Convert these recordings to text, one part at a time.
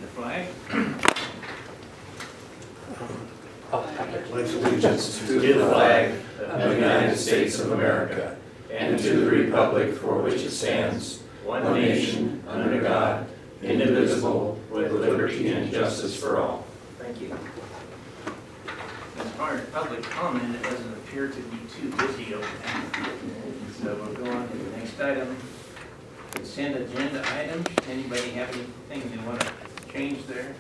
the flag. Pledge allegiance to the flag of the United States of America and to the republic for which it stands, one nation, under God, indivisible, with liberty and justice for all. Thank you. As far as public comment, it doesn't appear to be too busy over there. So we'll go on to the next item. Consent agenda items. Anybody have anything they want to change there?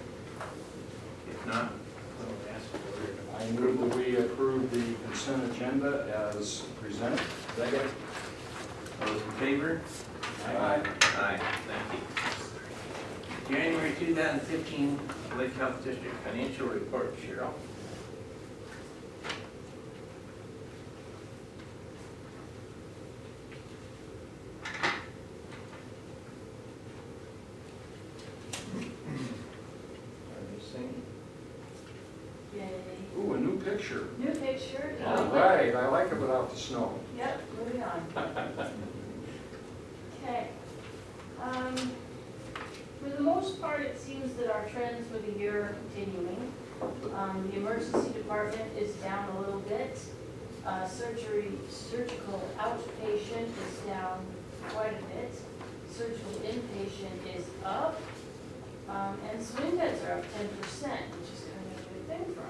If not, we'll ask for it. I move that we approve the consent agenda as presented. Second. All those in favor? Aye. Aye. Thank you. January 2015 Lake Health District Financial Report, Cheryl. Yay. Ooh, a new picture. New picture. All right, I like it without the snow. Yep, moving on. Okay. For the most part, it seems that our trends for the year are continuing. The emergency department is down a little bit. Surgical outpatient is down quite a bit. Surgical inpatient is up. And swing beds are up 10%, which is kind of a good thing for us.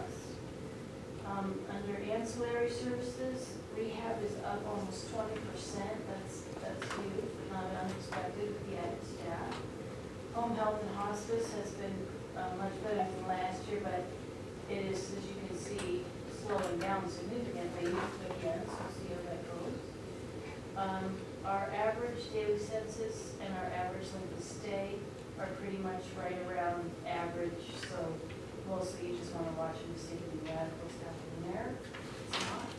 Under ancillary services, rehab is up almost 20%. That's huge, but not unexpected with the added staff. Home health and hospice has been much better than last year, but it is, as you can see, slowing down significantly again, so we'll see how that goes. Our average daily census and our average length of stay are pretty much right around average, so mostly you just want to watch and see the radicals happening there. It's not.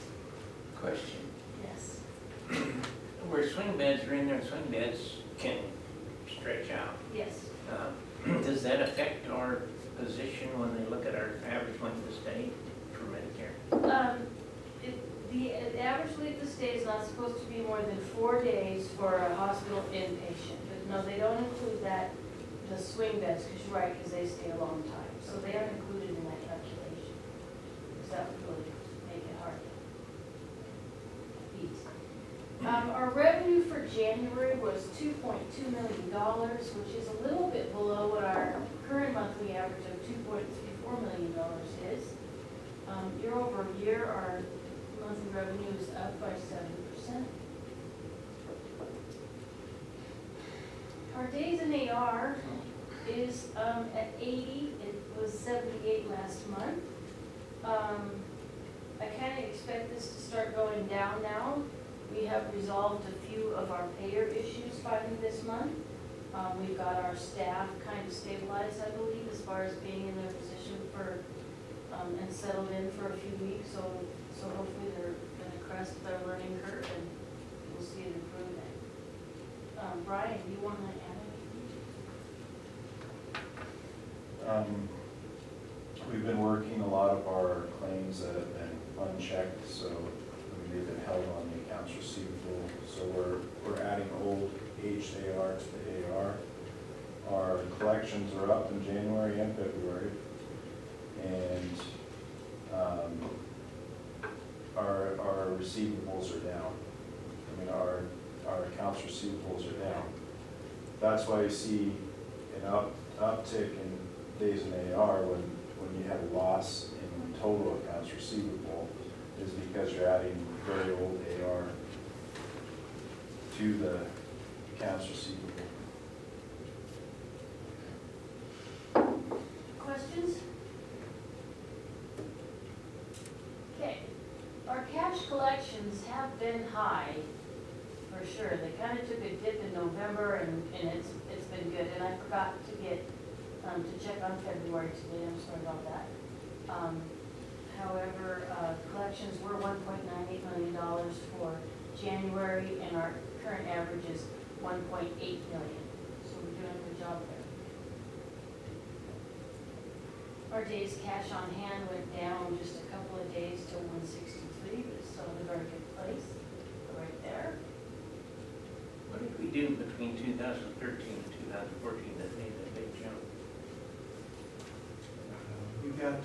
Question. Yes. Where swing beds are in there, swing beds can stretch out. Yes. Does that affect our position when they look at our average length of stay for Medicare? The average length of stay is not supposed to be more than 4 days for a hospital inpatient. But no, they don't include that, the swing beds, because you're right, because they stay a long time. So they aren't included in that calculation. So that would really make it hard to beat. Our revenue for January was $2.2 million, which is a little bit below what our current monthly average of $2.34 million is. Year over year, our monthly revenue is up by 7%. Our days in AR is at 80. It was 78 last month. I kind of expect this to start going down now. We have resolved a few of our payer issues finally this month. We've got our staff kind of stabilized, I believe, as far as being in their position for and settled in for a few weeks. So hopefully they're going to crest their learning curve and we'll see an improvement. Brian, do you want to add anything? We've been working a lot of our claims that have been unchecked, so they've been held on the accounts receivable. So we're adding old aged AR to the AR. Our collections are up in January and February, and our receivables are down. I mean, our accounts receivables are down. That's why you see an uptick in days in AR when you have a loss in total accounts receivable, is because you're adding very old AR to the accounts receivable. Questions? Okay. Our cash collections have been high, for sure. They kind of took a dip in November, and it's been good. And I forgot to get to check on February today. I'm sorry about that. However, collections were $1.98 million for January, and our current average is $1.8 million. So we're doing a good job there. Our days cash on hand went down just a couple of days to 163, but it's still in a very good place, right there. What did we do between 2013 and 2014 that made that big jump? get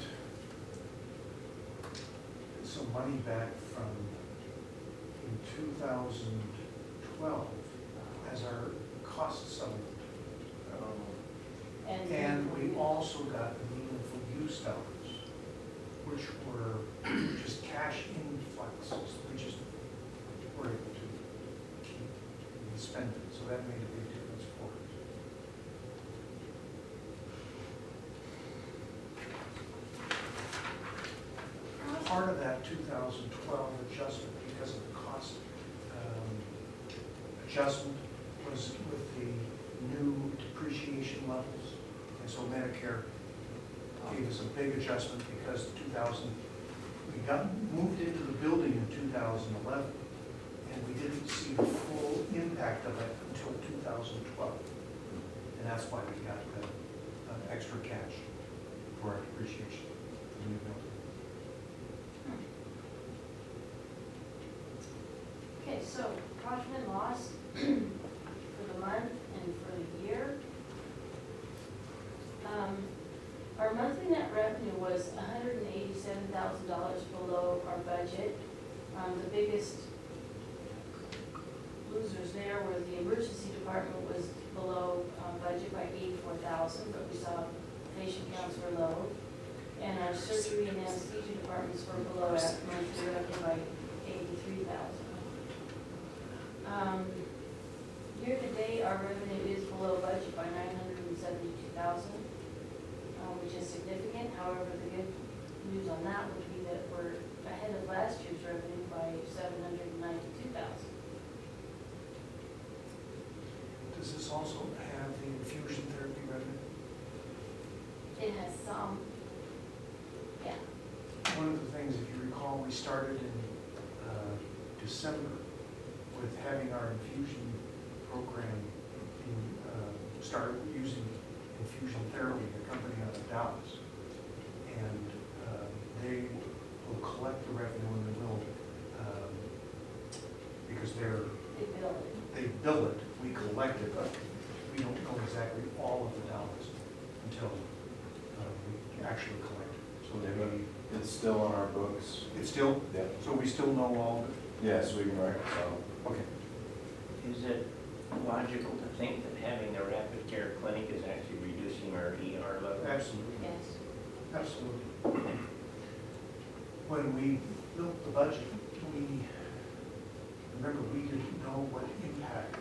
some money back from, in 2012, as our cost settlement. And we also got the meaningful use dollars, which were just cash influxes. We just were able to keep and spend it, so that made a big difference for us. Part of that 2012 adjustment, because of the cost adjustment, was with the new depreciation levels. And so Medicare gave us a big adjustment because we got moved into the building in 2011, and we didn't see the full impact of it until 2012. And that's why we got the extra cash for our depreciation for the new building. Okay, so profit and loss for the month and for the year. Our monthly net revenue was $187,000 below our budget. The biggest losers there were the emergency department was below budget by $84,000, but we saw patient counts were low. And our surgery and anesthesia departments were below our monthly revenue by $83,000. Year-to-date, our revenue is below budget by $972,000, which is significant. However, the good news on that would be that we're ahead of last year's revenue by $792,000. Does this also have the infusion therapy revenue? It has some, yeah. One of the things, if you recall, we started in December with having our infusion program started using infusion therapy, a company out of Dallas. And they will collect the revenue and they will, because they bill it, we collect it, but we don't know exactly all of the dollars until we actually collect it. So It's still on our books. it's still, Yeah. so we still know all of it? Yes, we can reconcile. Okay. Is it logical to think that having a rapid care clinic is actually reducing our ER level? Absolutely. Yes. Absolutely. When we built the budget, remember, we didn't know what impact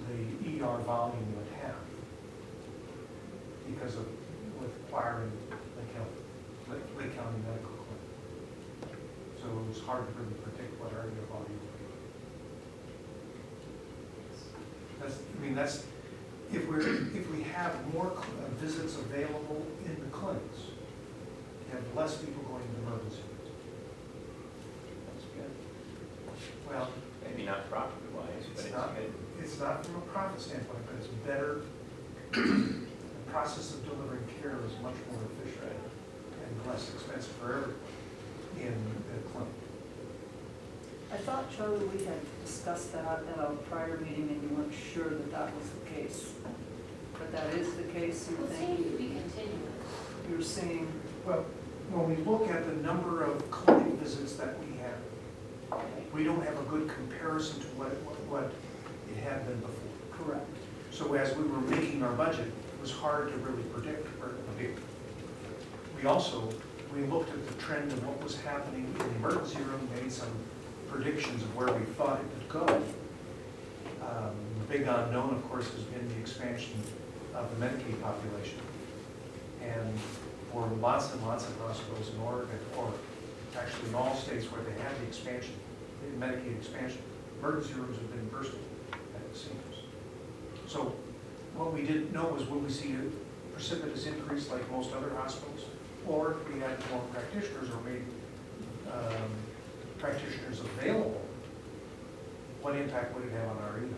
the ER volume would have because of with acquiring Lake County Medical Clinic. So it was hard to really predict what our ER volume would be. That's, if we have more visits available in the clinics, you have less people going to emergency rooms. That's good. Well, Maybe not profit-wise, but it's good. it's not from a profit standpoint, but it's better. The process of delivering care is much more efficient and less expensive for everyone in the clinic. I thought, Charlie, we had discussed that at a prior meeting and you weren't sure that that was the case. But that is the case, you're It seems to thinking, be continuous. you're saying, Well, when we look at the number of clinic visits that we have, we don't have a good comparison to what it had been before. correct. So as we were making our budget, it was hard to really predict. We looked at the trend of what was happening in the emergency room, made some predictions of where we thought it would go. The big unknown, of course, has been the expansion of the Medicaid population. And for lots and lots of hospitals in Oregon, or actually in all states where they have the expansion, the Medicaid expansion, emergency rooms have been bursting at the seams. So what we didn't know was, will we see a precipitous increase like most other hospitals? Or if we had more practitioners or made practitioners available, what impact would it have on our ER?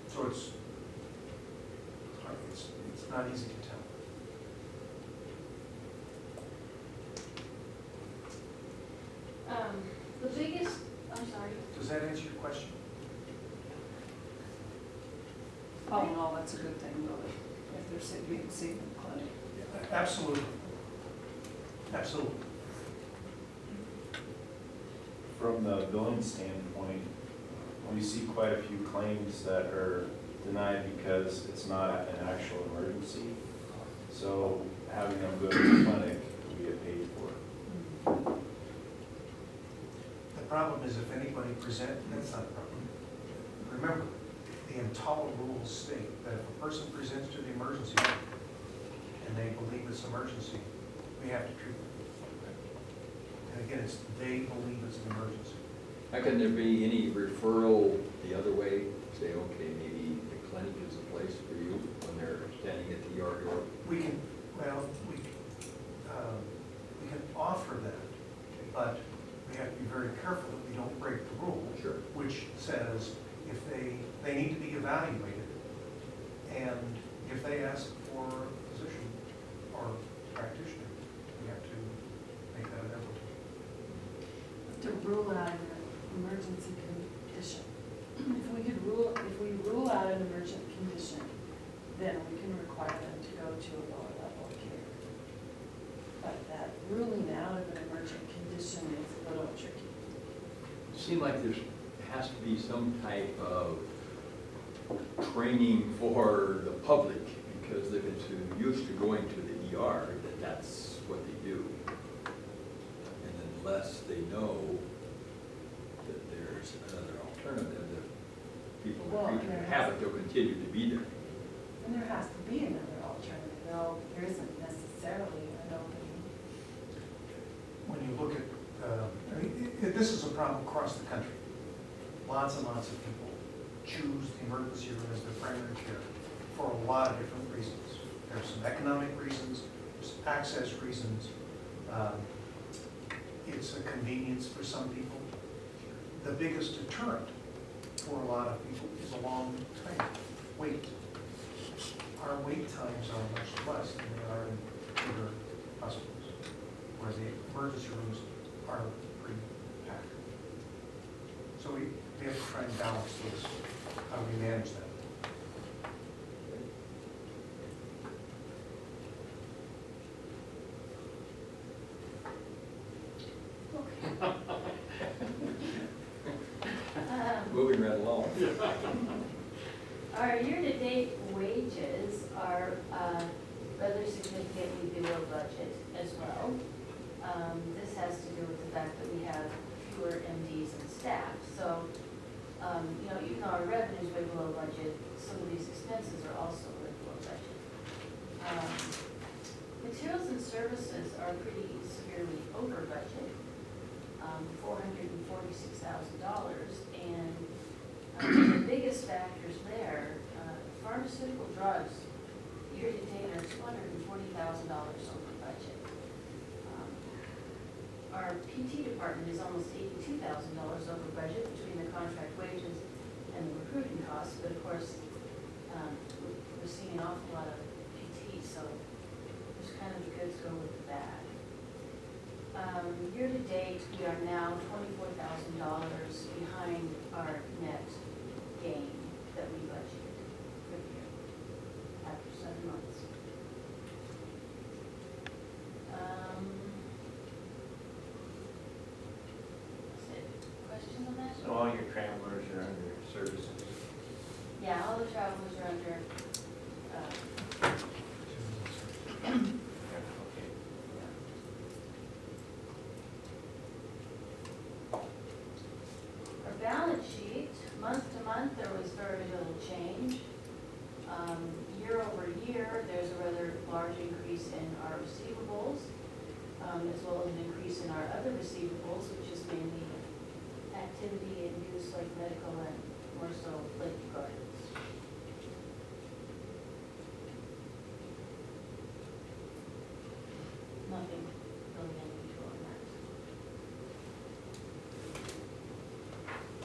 So it's not easy to tell. The biggest, I'm sorry. Does that answer your question? All in all, that's a good thing, really. if they're being seen in the clinic. Absolutely. Absolutely. From the billing standpoint, we see quite a few claims that are denied because it's not an actual emergency. So having them go to the clinic, we get paid for it. The problem is if anybody that's not a problem. Remember, the EMTALA rules state that if a person presents to the emergency room and they believe it's emergency, we have to treat them. And again, it's they believe it's an emergency. How can there be any referral the other way? Say, okay, maybe the clinic is a place for you when they're standing at the ER door? We can, we can offer that, but we have to be very careful that we don't break the rule. Sure. Which says if they need to be evaluated, and if they ask for a physician or practitioner, we have to make that available. To rule out an emergency condition. If we rule out an emergent condition, then we can require them to go to a lower level of care. But that ruling out of an emergent condition is a little tricky. It seems like there has to be some type of training for the public, because if it's used to going to the ER, that's what they do. And unless they know that there's another alternative, that people Well, in the future there have has- it, they'll continue to be there. And there has to be another alternative, though there isn't necessarily, I don't think. When you look at, this is a problem across the country. Lots and lots of people choose the emergency room as their primary care for a lot of different reasons. There's some economic reasons, there's access reasons. It's a convenience for some people. The biggest deterrent for a lot of people is a long time wait. Our wait times are much less than they are in bigger hospitals, where the emergency rooms are pretty packed. So we have to try and balance this, how we manage that. Moving right along. Our year-to-date wages are rather significantly below budget as well. This has to do with the fact that we have fewer MDs and staff. So, even though our revenue's way below budget, some of these expenses are also way below budget. Materials and services are pretty severely over budget, $446,000, and the biggest factors there, pharmaceutical drugs, year-to-date are $240,000 over budget. Our PT department is almost $82,000 over budget between the contract wages and the recruiting costs, but of course, we're seeing an awful lot of PT, so there's kind of the goods go with the bad. Year-to-date, we are now $24,000 behind our net gain that we budgeted for the year after 7 months. That's it. Questions on that? So all your travelers are under services. Yeah, all the travelers are under, Okay. our balance sheet, month to month, there was very little change. Year over year, there's a rather large increase in our receivables, as well as an increase in our other receivables, which is mainly activity and use like medical and more so Lakeview Gardens. Nothing really unusual in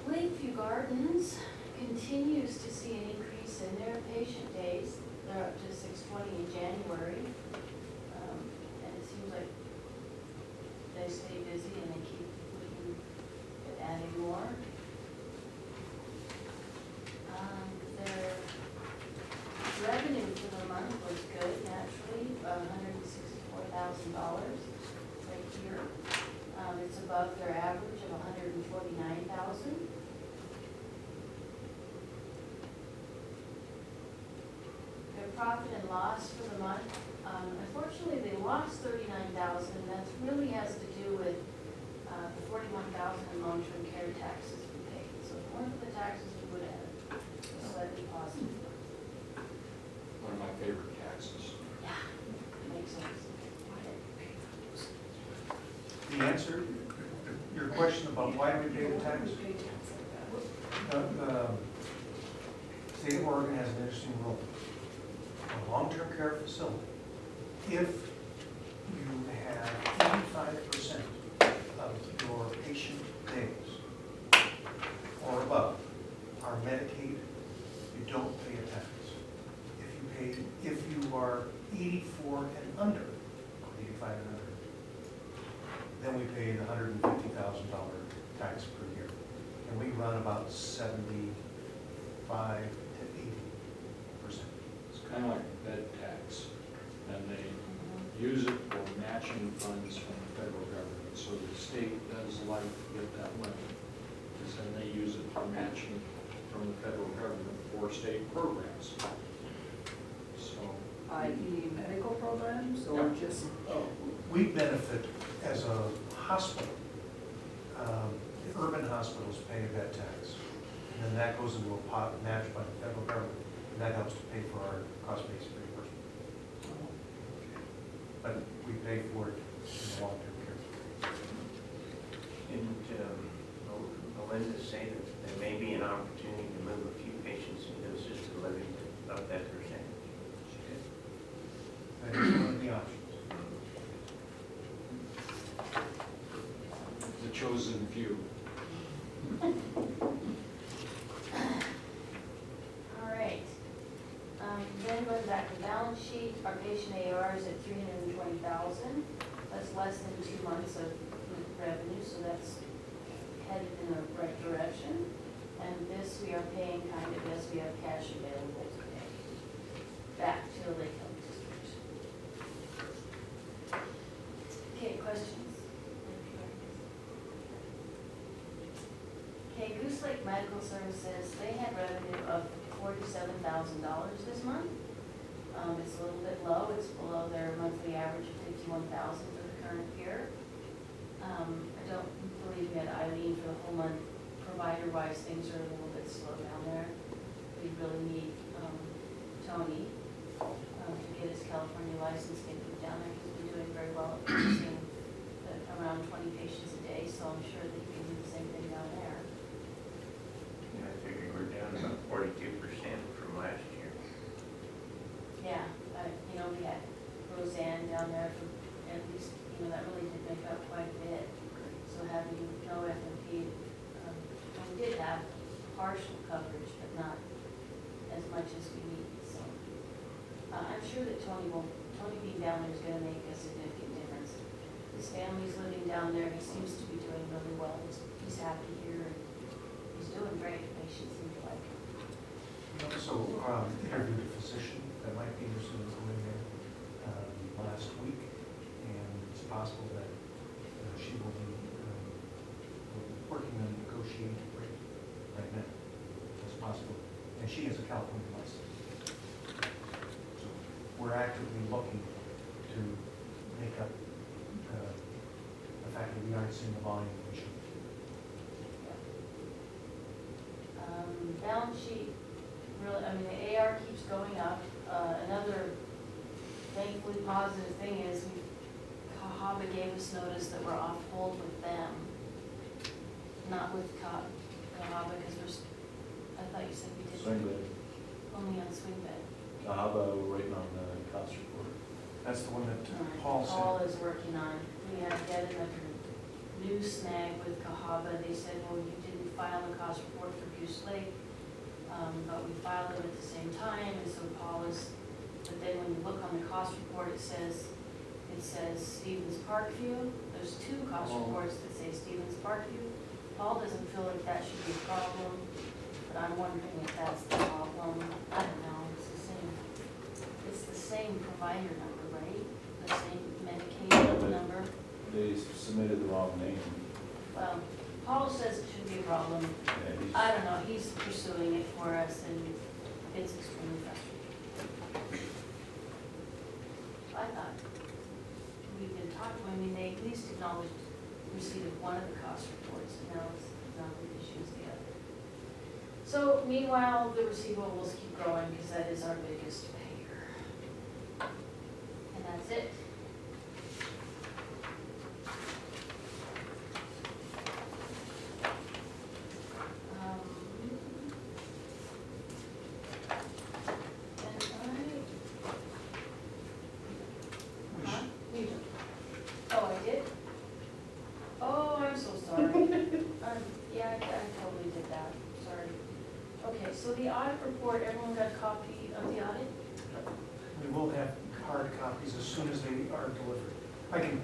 that. Lakeview Gardens continues to see an increase in their patient days. They're up to 620 in January. And it seems like they stay busy and they keep looking at adding more. Their revenue for the month was above their average of $149,000. Their profit and loss for the month, unfortunately, they lost $39,000, and that really has to do with the $41,000 in long-term care taxes we paid. So if it weren't for the taxes, we would have slightly positive. One of my favorite taxes. Yeah, makes sense. The answer, your question about why we pay the tax? The state of Oregon has an interesting rule. A long-term care facility, if you have 85% of your patient days or above are Medicaid, you don't pay a tax. If you are 84 and under, 85 and under, then we pay the $150,000 tax per year. And we run about 75 to 80%. It's kind of like a bed tax, and they use it for matching funds from the federal government. So the state does like to get that money, because then they use it for matching from the federal government for state programs. So, i.e. medical programs or Yeah. just, We benefit as a hospital. The urban hospitals pay a bed tax, and then that goes into a pot matched by the federal government, and that helps to pay for our cost-based reimbursement. But we pay for it in long-term care. And Melinda say that there may be an opportunity to move a few patients into assisted living of that percentage. That is one of the options. the chosen few. All right. Then going back to the balance sheet, our patient AR is at $320,000. That's less than 2 months of revenue, so that's headed in the right direction. And this we are paying kind of as we have cash available to pay back to the Lakeview district. Okay, questions? Okay, Goose Lake Medical Services, they had revenue of $47,000 this month. It's a little bit low, it's below their monthly average of $51,000 for the current year. I don't believe we had Eileen for the whole month. Provider-wise, things are a little bit slow down there. We really need Tony to get his California license, get him down there. He's been doing very well at producing around 20 patients a day, so I'm sure that he can do the same thing down there. And I figure we're down about 42% from last year. Yeah, you know, we had Roseanne down there for at least, you know, that really did make up quite a bit. So having no FMP, we did have partial coverage, but not as much as we need, so. I'm sure that Tony being down there is gonna make a significant difference. His family's living down there, he seems to be doing really well, he's happy here, and he's doing great, patients seem to like him. We also interviewed a physician that might be interested in going there last week, and it's possible that she will be working on negotiating a rate right now. It's possible, and she has a California license. So we're actively looking to make up the fact that we aren't seeing the volume we should. Balance sheet, really, I mean, the AR keeps going up. Another thankfully positive thing is Cahaba gave us notice that we're off hold with them, not with Cahaba, because I thought you said we did. Swing bed. Only on swing bed. Cahaba, we're waiting on the cost report. That's the one that Paul said. Paul is working on. We had yet another new snag with Cahaba. They said, well, you didn't file the cost report for Goose Lake, but we filed them at the same time, and so Paul is, but then when you look on the cost report, it says Stevens Parkview. There's 2 cost reports that say Stevens Parkview. Paul doesn't feel like that should be a problem, but I'm wondering if that's the problem. I don't know, it's the same provider number, right? The same medication number. They submitted the wrong name. Well, Paul says it shouldn't be a problem. I don't know, he's pursuing it for us and it's extremely frustrating. I thought we've been talking, I mean, they at least acknowledged receipt of one of the cost reports, and now it's not the issue is the other. So meanwhile, the receivables keep growing because that is our biggest payer. And that's it. Oh, I did? Oh, I'm so sorry. Yeah, I totally did that, sorry. Okay, so the audit report, everyone got a copy of the audit? We will have hard copies as soon as they are delivered.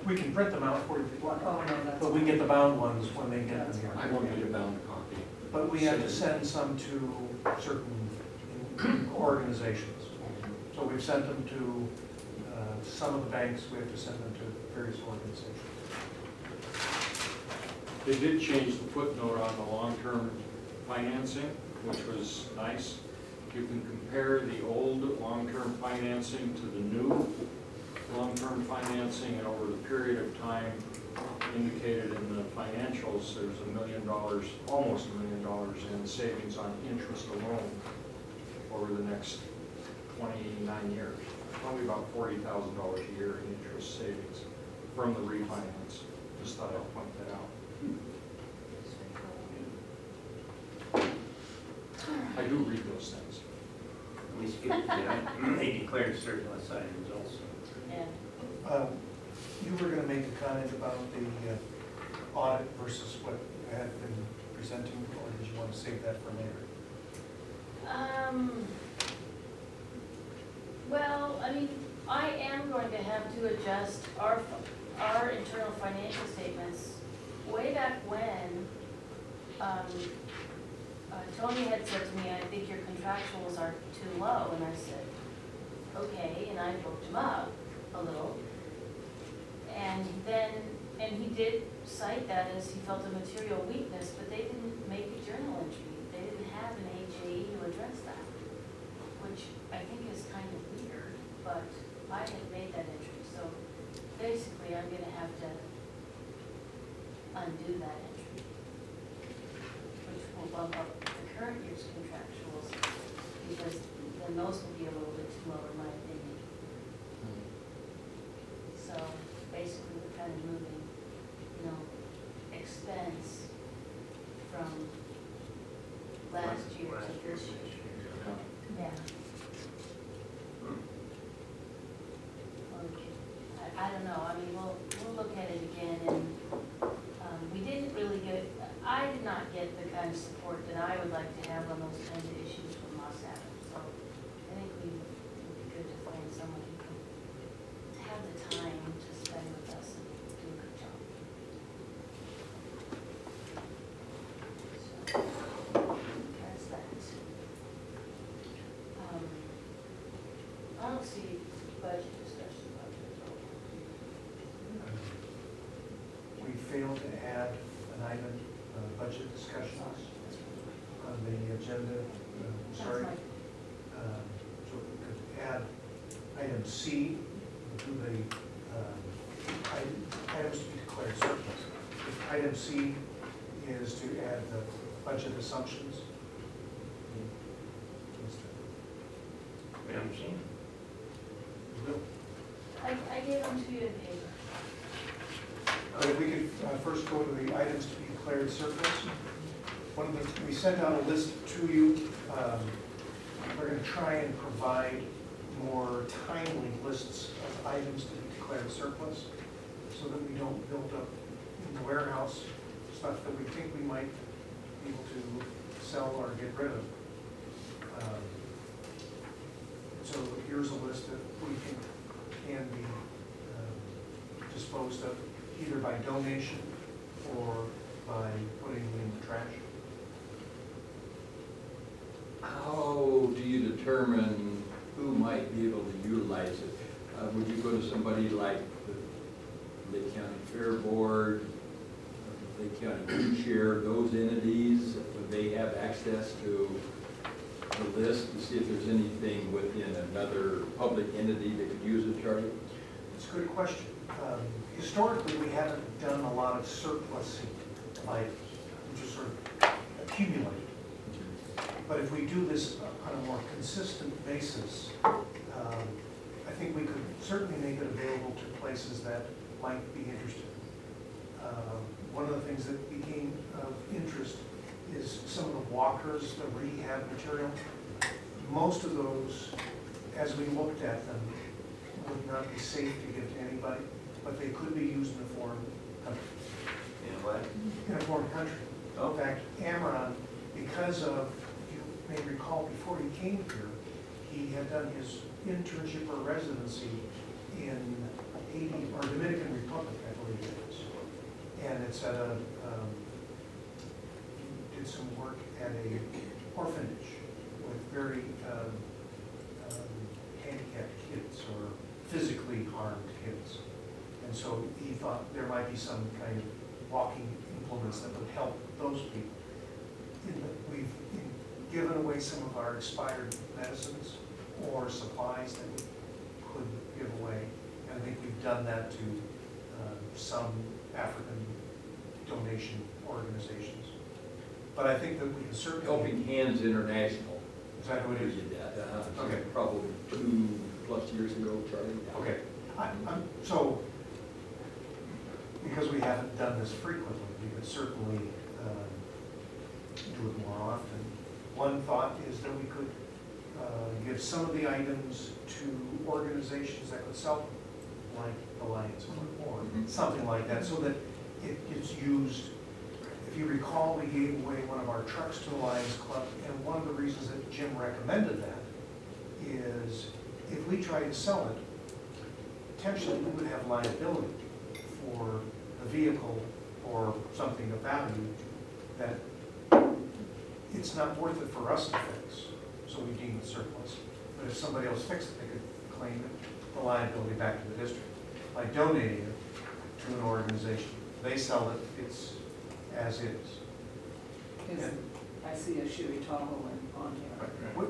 We can print them out for you if you want, Oh, no, that's. but we get the bound ones when they get them I here. won't need a bound copy. But we have to send some to certain organizations. So we've sent them to some of the banks, we have to send them to various organizations. They did change the footnote on the long-term financing, which was nice. You can compare the old long-term financing to the new long-term financing, and over the period of time indicated in the financials, there's $1 million, almost $1 million in savings on interest alone over the next 29 years. Probably about $40,000 a year in interest savings from the refinance. Just thought I'd point that out. I do read those things. We skipped, they declared surplus items also. Yeah. You were going to make a comment about the audit versus what you had been presenting, or did you want to save that for later? Well, I mean, I am going to have to adjust our internal financial statements. Way back when, Tony had said to me, I think your contractuals are too low, and I said, okay, and I booked him up a little. And he did cite that as he felt a material weakness, but they didn't make a journal entry. They didn't have an HAE to address that, which I think is kind of weird, but I had made that entry. So basically, I'm gonna have to undo that entry, which will bump up the current year's contractuals, because then those will be a little bit too low in my opinion. So basically, we're kind of moving, expense from last year to this year. Yeah. Okay. I don't know, I mean, we'll look at it again, and we didn't really I did not get the kind of support that I would like to have on those kinds of issues from Moss Adams, so I think it would be good to find someone who can have the time to spend with us and do a good job. So, that's that. I don't see budget discussion about this. We failed to add an item, budget discussions on the agenda, sorry. That's So we could add item C to the items to be declared surplus. If item C is to add the budget assumptions. We understand. Bill? I gave them to you in paper. If we could first go to the items to be declared surplus. We sent out a list to you. We're going to try and provide more timely lists of items to be declared surplus so that we don't build up in the warehouse stuff that we think we might be able to sell or get rid of. So here's a list that we think can be disposed of either by donation or by putting in the trash. How do you determine who might be able to utilize it? Would you go to somebody like the Lake County Fair Board, Lake County would share those entities, would they have access to the list to see if there's anything within another public entity that could use it, Charlie? It's a good question. Historically, we haven't done a lot of surplusing, like, just sort of accumulated. But if we do this on a more consistent basis, I think we could certainly make it available to places that might be interested. One of the things that became of interest is some of the walkers, the rehab material. Most of those, as we looked at them, would not be safe to give to anybody, but they could be used in a foreign country. You know what? In a foreign country. Oh. In fact, Amron, because of, if you may recall, before he came here, he had done his internship or residency in Haiti, or Dominican Republic, I believe it is. And it's at a, he did some work at a orphanage with very handicapped kids or physically harmed kids. And so he thought there might be some kind of walking implements that would help those people. We've given away some of our expired medicines or supplies that we could give away. And I think we've done that to some African donation organizations. But I think that we can certainly. Helping Hands International. Is that what it is? Did that, Okay. Probably 2+ years ago, Charlie. Okay, so, because we haven't done this frequently, we could certainly do it more often. One thought is that we could give some of the items to organizations that could sell them, like the Lions Club or something like that, so that it gets used. If you recall, we gave away one of our trucks to the Lions Club, and one of the reasons that Jim recommended that is if we try to sell it, potentially we would have liability for the vehicle or something of value that it's not worth it for us to fix, so we deem it surplus. But if somebody else fixed it, they could claim the liability back to the district by donating it to an organization. They sell it, it's as is. I see a Chevy Tahoe on here.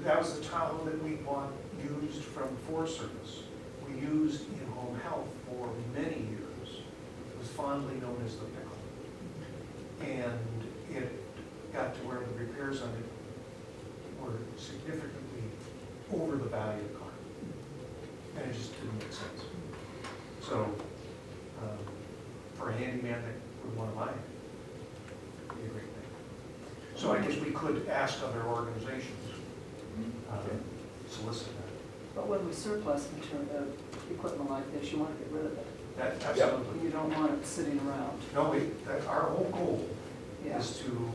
That was the Tahoe that we bought used from Forest Service. We used in home health for many years. It was fondly known as the pickle. And it got to where the repairs on it were significantly over the value of the car. And it just didn't make sense. So, for a handyman that would want to buy it, it'd be a great thing. So I guess we could ask other organizations, solicit But when we surplus material, equipment like this, you want to get rid of it. that. That, absolutely. You don't want it sitting around. No, our whole goal Yeah, is to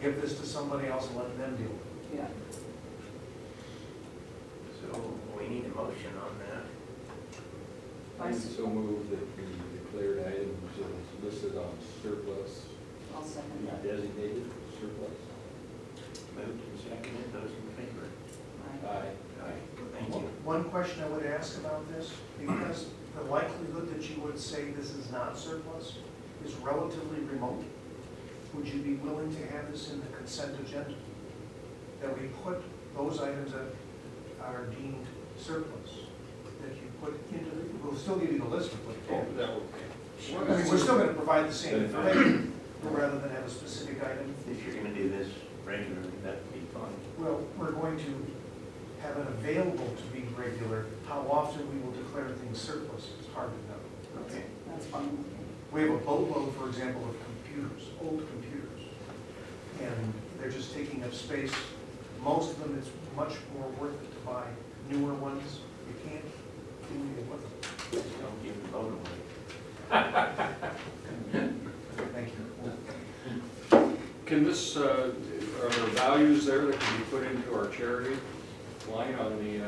give this to somebody else and let them deal with it. yeah. So we need a motion on that. I so move that the declared items as listed on surplus I'll second be that. designated surplus. Moved and seconded, those in favor? Aye. Aye. Thank you. One question I would ask about this, because the likelihood that you would say this is not surplus is relatively remote, would you be willing to have this in the consent agenda? That we put those items that are deemed surplus, that you put into the, we'll still give you the list of what Oh, it that is. will. I mean, we're still gonna provide the same information, rather than have a specific item. If you're gonna do this regularly, that'd be fine. Well, we're going to have it available to be regular. How often we will declare things surplus is hard to know. Okay. That's fine. We have a boatload, for example, of computers, old computers, and they're just taking up space. Most of them, it's much more worth it to buy newer ones. You can't do anything with them. Just don't give the vote away. Thank you. Can this, are there values there that can be put into our charity line on the,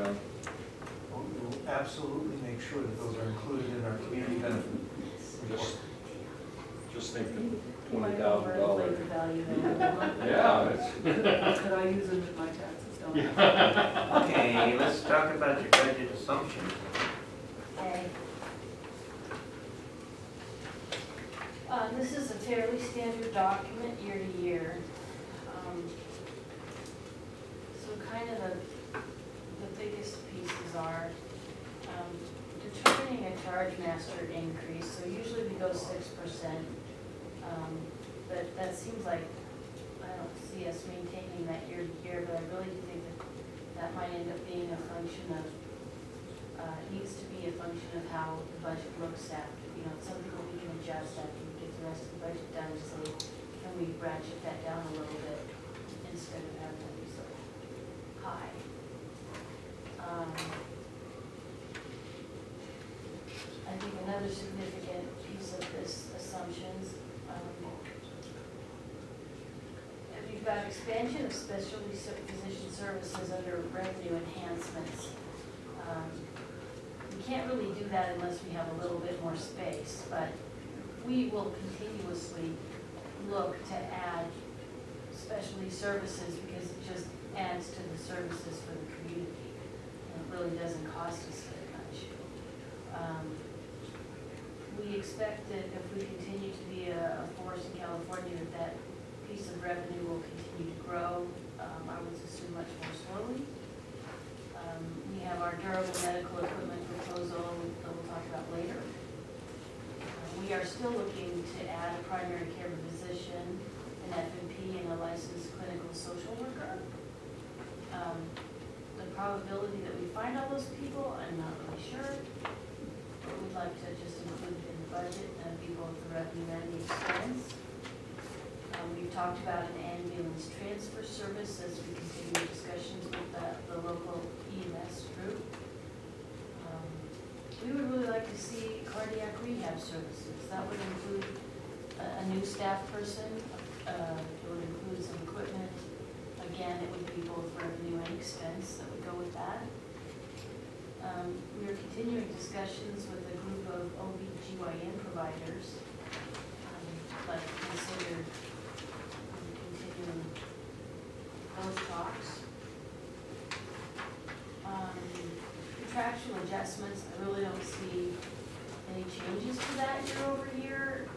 We'll absolutely make sure that those are included in our community benefit report. just thinking You might $20,000? overlay the value then. Yeah, it's, Could I use them in my taxes, don't I? Okay, let's talk about your budget assumptions. Okay. This is a fairly standard document year to year. So kind of the biggest pieces are determining a charge master increase. So usually we go 6%, but that seems like, I don't see us maintaining that year to year, but I really do think that might end up being a function of, needs to be a function of how the budget looks after. You know, some people we can adjust after we get the rest of the budget done, so can we ratchet that down a little bit instead of having it be so high. I think another significant piece of this assumptions, if you've got expansion of specialty physician services under revenue enhancements, we can't really do that unless we have a little bit more space, but we will continuously look to add specialty services because it just adds to the services for the community. And it really doesn't cost us very much. We expect that if we continue to be a force in California, that piece of revenue will continue to grow. I would assume much more slowly. We have our durable medical equipment proposal that we'll talk about later. We are still looking to add a primary care physician, an FNP, and a licensed clinical social worker. The probability that we find all those people, I'm not really sure. But we'd like to just include it in the budget and be both the revenue and the expense. We've talked about an ambulance transfer service as we continue discussions with the local EMS group. We would really like to see cardiac rehab services. That would include a new staff person. It would include some equipment. Again, it would be both revenue and expense that would go with that. We are continuing discussions with a group of OB/GYN providers. Like to consider continuing those talks. Contractual adjustments, I really don't see any changes to that year over year.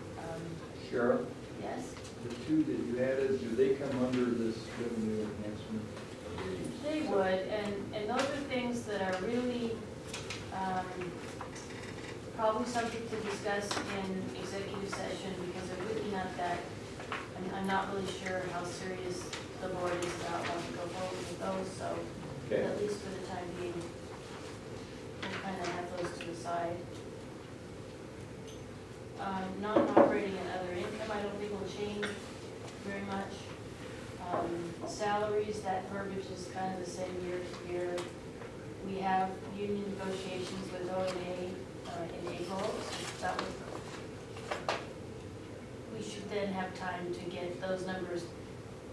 Cheryl, Yes, the two that you added, do they come under this revenue enhancement? they would, and those are things that are really probably something to discuss in executive session because they're really not that, I'm not really sure how serious the board is about wanting to go forward with those, so Okay. at least for the time being, we'll kind of have those to the side. Non-operating and other income, I don't think will change very much. Salaries, that verbiage is kind of the same year to year. We have union negotiations with ONA in April, so that would, we should then have time to get those numbers,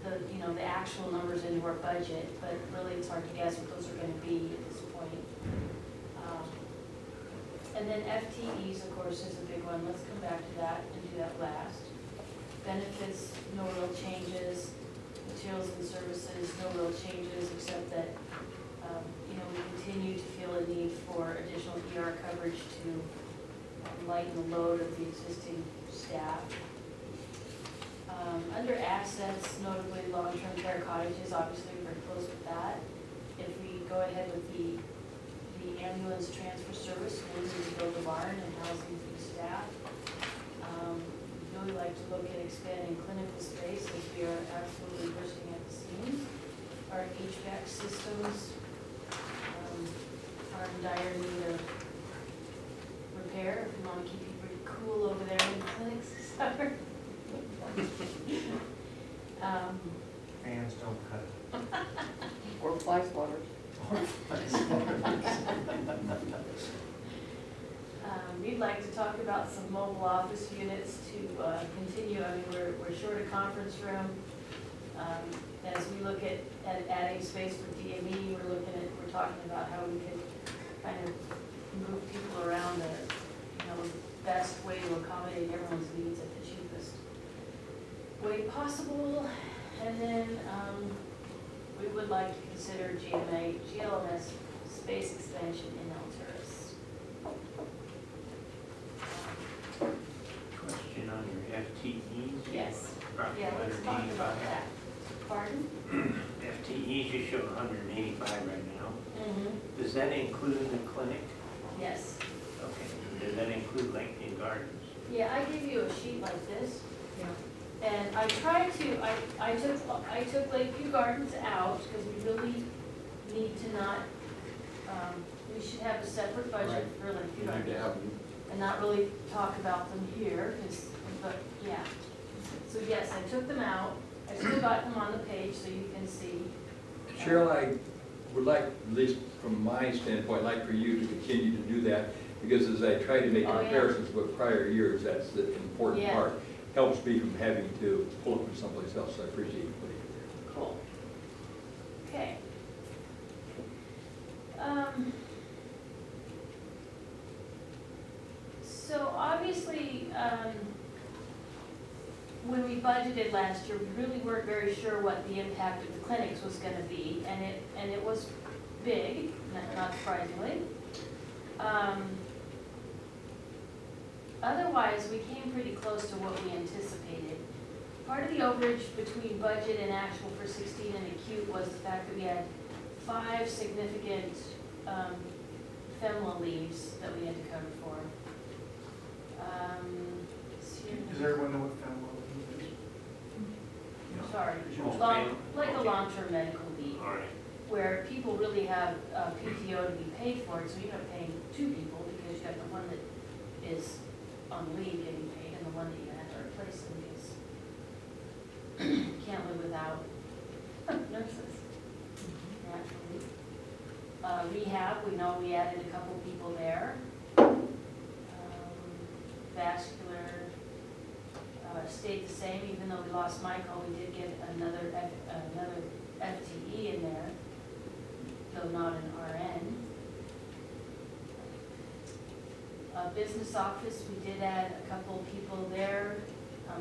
the actual numbers into our budget, but really it's hard to guess what those are gonna be at this point. And then FTEs, of course, is a big one. Let's come back to that and do that last. Benefits, no real changes. Materials and services, no real changes, except that, we continue to feel a need for additional ER coverage to lighten the load of the existing staff. Under assets, notably long-term care cottages, obviously we're close with that. If we go ahead with the ambulance transfer service, we need to build a barn and housing for the staff. Really like to look at expanding clinical space as we are absolutely bursting at the seams. Our HVAC systems are in dire need of repair. If we want to keep you pretty cool over there in the clinics this summer. Fans don't cut it. Or fly swatters. We'd like to talk about some mobile office units to continue. I mean, we're short a conference room. As we look at adding space for DME, we're talking about how we could kind of move people around the best way to accommodate everyone's needs at the cheapest way possible. And then we would like to consider GLMS space expansion in Alturas. Question on your Probably Yeah, let's talk about 185. that. Pardon? FTEs you show 185 right now. Mm-hmm. Does that include the clinic? Yes. Okay. Does that include Lakeview Gardens? Yeah, I give you a sheet like this, Yeah. and I tried to, I took Lakeview Gardens out, because we really need to not, we should have a separate budget for Lakeview You need to Gardens. have, And not really talk about them here, but, yeah. So yes, I took them out, I still got them on the page so you can see. Cheryl, I would like, at least from my standpoint, like for you to continue to do that, because as I try to make Oh, yeah. comparisons with prior years, that's the important Yeah. part. Helps me from having to pull it from someplace else, so I appreciate you putting it there. Cool. Okay. So obviously, when we budgeted last year, we really weren't very sure what the impact of the clinics was gonna be, and it was big, not surprisingly. Otherwise, we came pretty close to what we anticipated. Part of the overage between budget and actual for 16 and acute was the fact that we had 5 significant FEMLA leaves that we had to cover for. Let's see. Does everyone know what family is? Sorry, Oh, like a okay. long-term medical leave, All right. where people really have PTO to be paid for it, so you're not paying 2 people because you got the one that is on leave getting paid and the one that you have to replace them because you can't live without nurses, naturally. Rehab, we know we added a couple people there. Vascular stayed the same, even though we lost Michael, we did get another FTE in there, though not an RN. Business office, we did add a couple people there.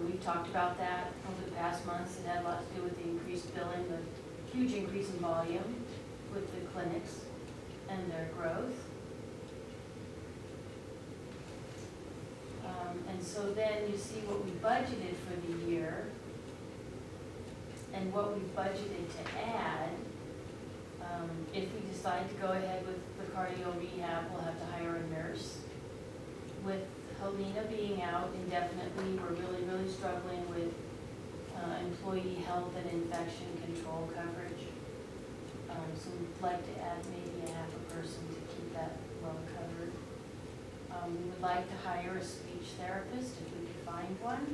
We've talked about that over the past months. It had a lot to do with the increased billing, the huge increase in volume with the clinics and their growth. And so then you see what we budgeted for the year and what we budgeted to add. If we decide to go ahead with the cardio rehab, we'll have to hire a nurse. With Helena being out indefinitely, we're really struggling with employee health and infection control coverage. So we'd like to add maybe a half a person to keep that well covered. We would like to hire a speech therapist if we could find one,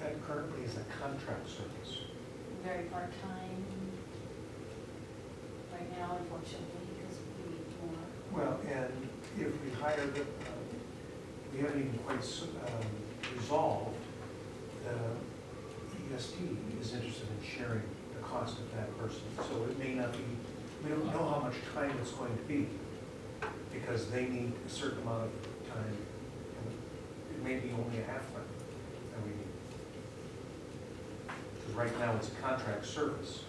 That currently is a contract service. very part-time right now, unfortunately, because we need more. Well, and if we hire the, we haven't even quite resolved, the EST is interested in sharing the cost of that person. So it may not be, we don't know how much time it's going to be, because they need a certain amount of time. And it may be only a half time that we need. Because right now it's a contract service,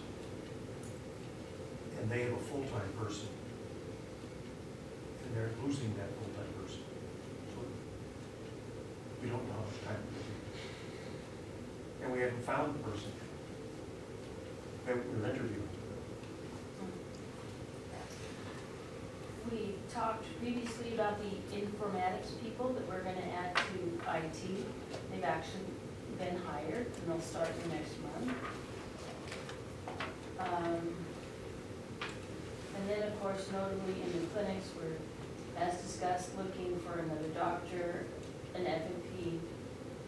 and they have a full-time person. And they're losing that full-time person. So we don't know how much time it will be. And we haven't found the person that we're interviewing. We talked previously about the informatics people that we're gonna add to IT. They've actually been hired, and they'll start the next month. And then, of course, notably in the clinics, we're, as discussed, looking for another doctor, an FNP.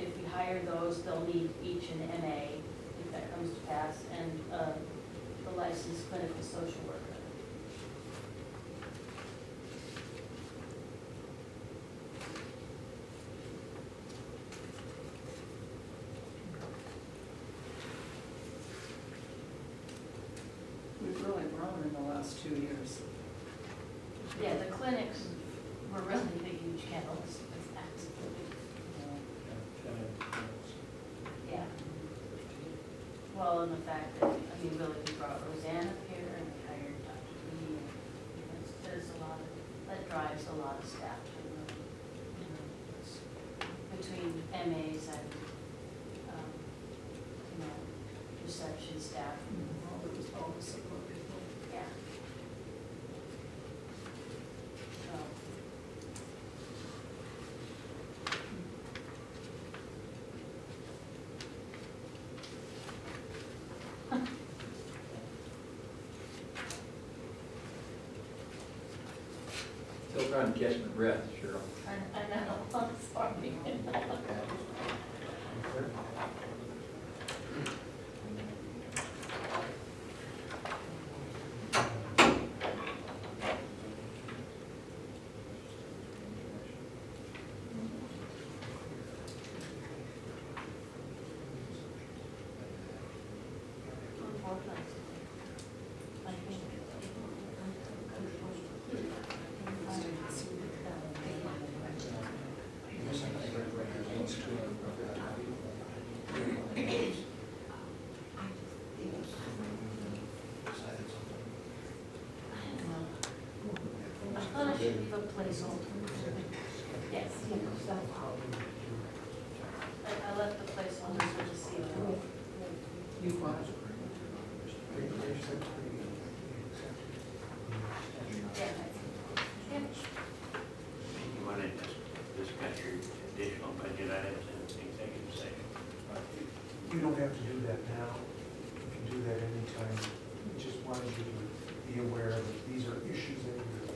If we hire those, they'll need each an MA, if that comes to pass, and the licensed clinical social worker. We've really grown in the last 2 years. Yeah, the clinics were really the huge catalyst of that. Yeah. Well, and the fact that, I mean, really, we brought Roseanne up here and we hired Dr. Lee, and there's a lot of, that drives a lot of staff to the room. Between MAs and reception staff, All the support people. yeah. So, Still trying to catch my breath, Cheryl. I know, I'm sorry. I thought I should leave a placeholder. Yes. I left the placeholder for the CEO. You want? Yeah. Yeah. You want to discuss your additional budget items in executive session? You don't have to do that now. You can do that anytime. We just wanted you to be aware that these are issues that you're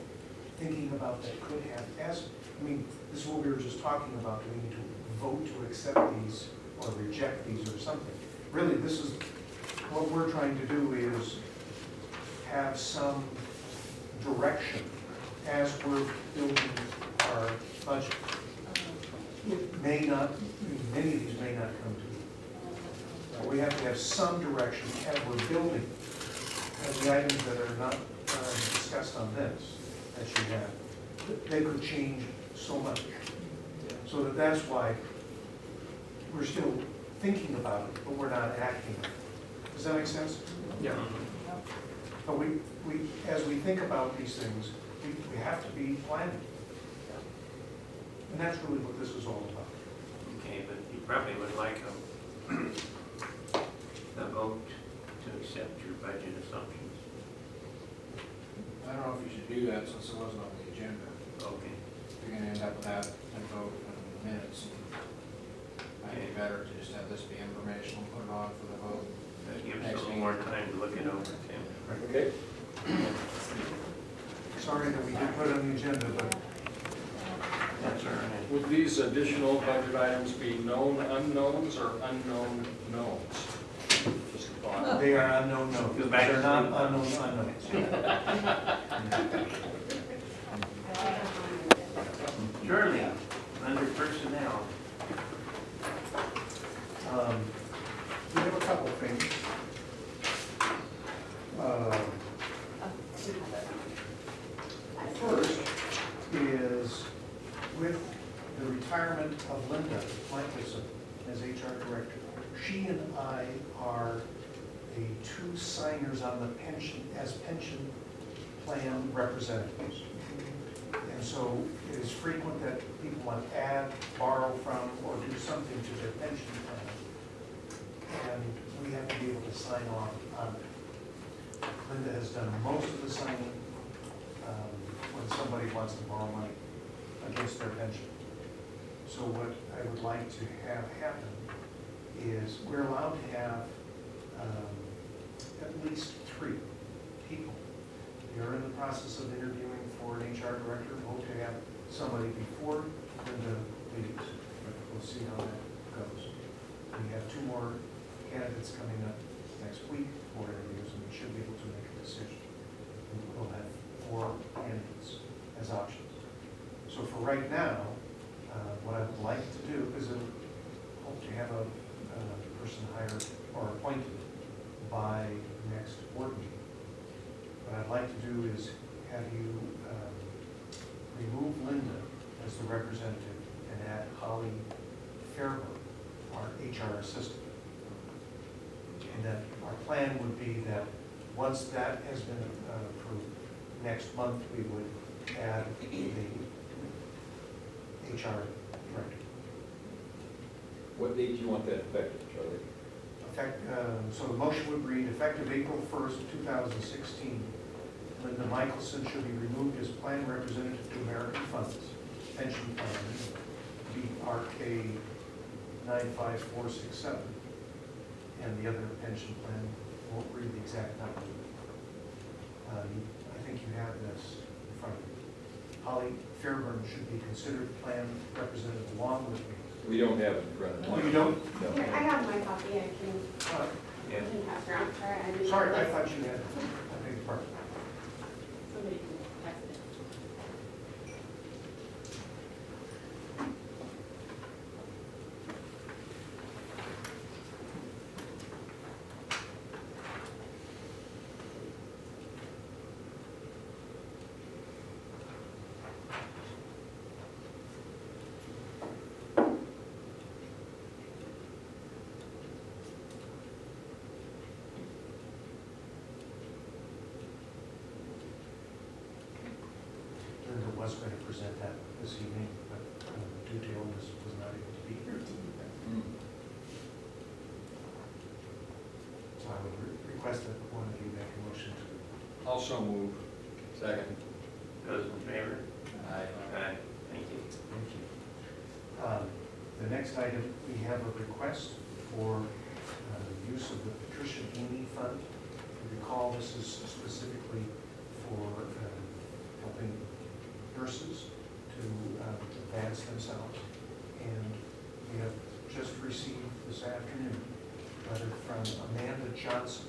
thinking about that could have, this is what we were just talking about. Do we need to vote to accept these or reject these or something? Really, this is, what we're trying to do is have some direction as we're building our budget. It may not, many of these may not come to you. But we have to have some direction as we're building, as the items that are not discussed on this, that you have, they could change so much. So that's why we're still thinking about it, but we're not acting on it. Does that make sense? Yeah. But as we think about these things, we have to be planning. And that's really what this is all about. Okay, but you probably would like a vote to accept your budget assumptions. I don't know if you should do that since it wasn't on the agenda. Okay. You're gonna end up with that and vote in minutes. I think it's better to just have this be informational, put it on for the vote. That gives us a little more time to look it over, Tim. Okay. Sorry that we did put it on the agenda, but That's all right. Would these additional budget items be known unknowns or unknown knowns? Just a thought. they are unknown knowns. Go back to They're not sleep. unknown unknowns. Shirley, under personnel, We have a couple of things. First is with the retirement of Linda Michelson as HR director. She and I are the two signers on the pension, as pension plan representatives. And so it is frequent that people want to add, borrow from, or do something to their pension plan. And we have to be able to sign off on it. Linda has done most of the signing when somebody wants to borrow money against their pension. So what I would like to have happen is we're allowed to have at least 3 people. We are in the process of interviewing for an HR director. Hope to have somebody before Linda leaves. We'll see how that goes. We have 2 more candidates coming up next week for interviews, and we should be able to make a decision. We'll have 4 candidates as options. So for right now, what I would like to do is hope to have a person hired or appointed by next board meeting. What I'd like to do is have you remove Linda as the representative and add Holly Fairburn, our HR assistant. And that our plan would be that once that has been approved, next month we would add the HR director. What date do you want that effective, Charlie? So the motion would read, effective April 1st, 2016, Linda Michelson should be removed as plan representative to American Funds, pension plan, BRK 95467, and the other pension plan, won't read the exact number. I think you have this in front of you. Holly Fairburn should be considered plan representative along with me. We don't have it in front of us. Oh, you don't? No. Here, I have my copy, I can, Yeah. pass around, sorry, I didn't. Sorry, I thought you had, I beg your pardon. Somebody can pass it. Linda was going to present that this evening, but due to illness was not able to be here. Mm. So I would request that one of you make a motion to. Also move. Second. Those in favor? Aye. Aye. Thank you. Thank you. The next item, we have a request for use of the Patricia Amy Fund. If you recall, this is specifically for helping nurses to advance themselves. And we have just received this afternoon a letter from Amanda Johnson,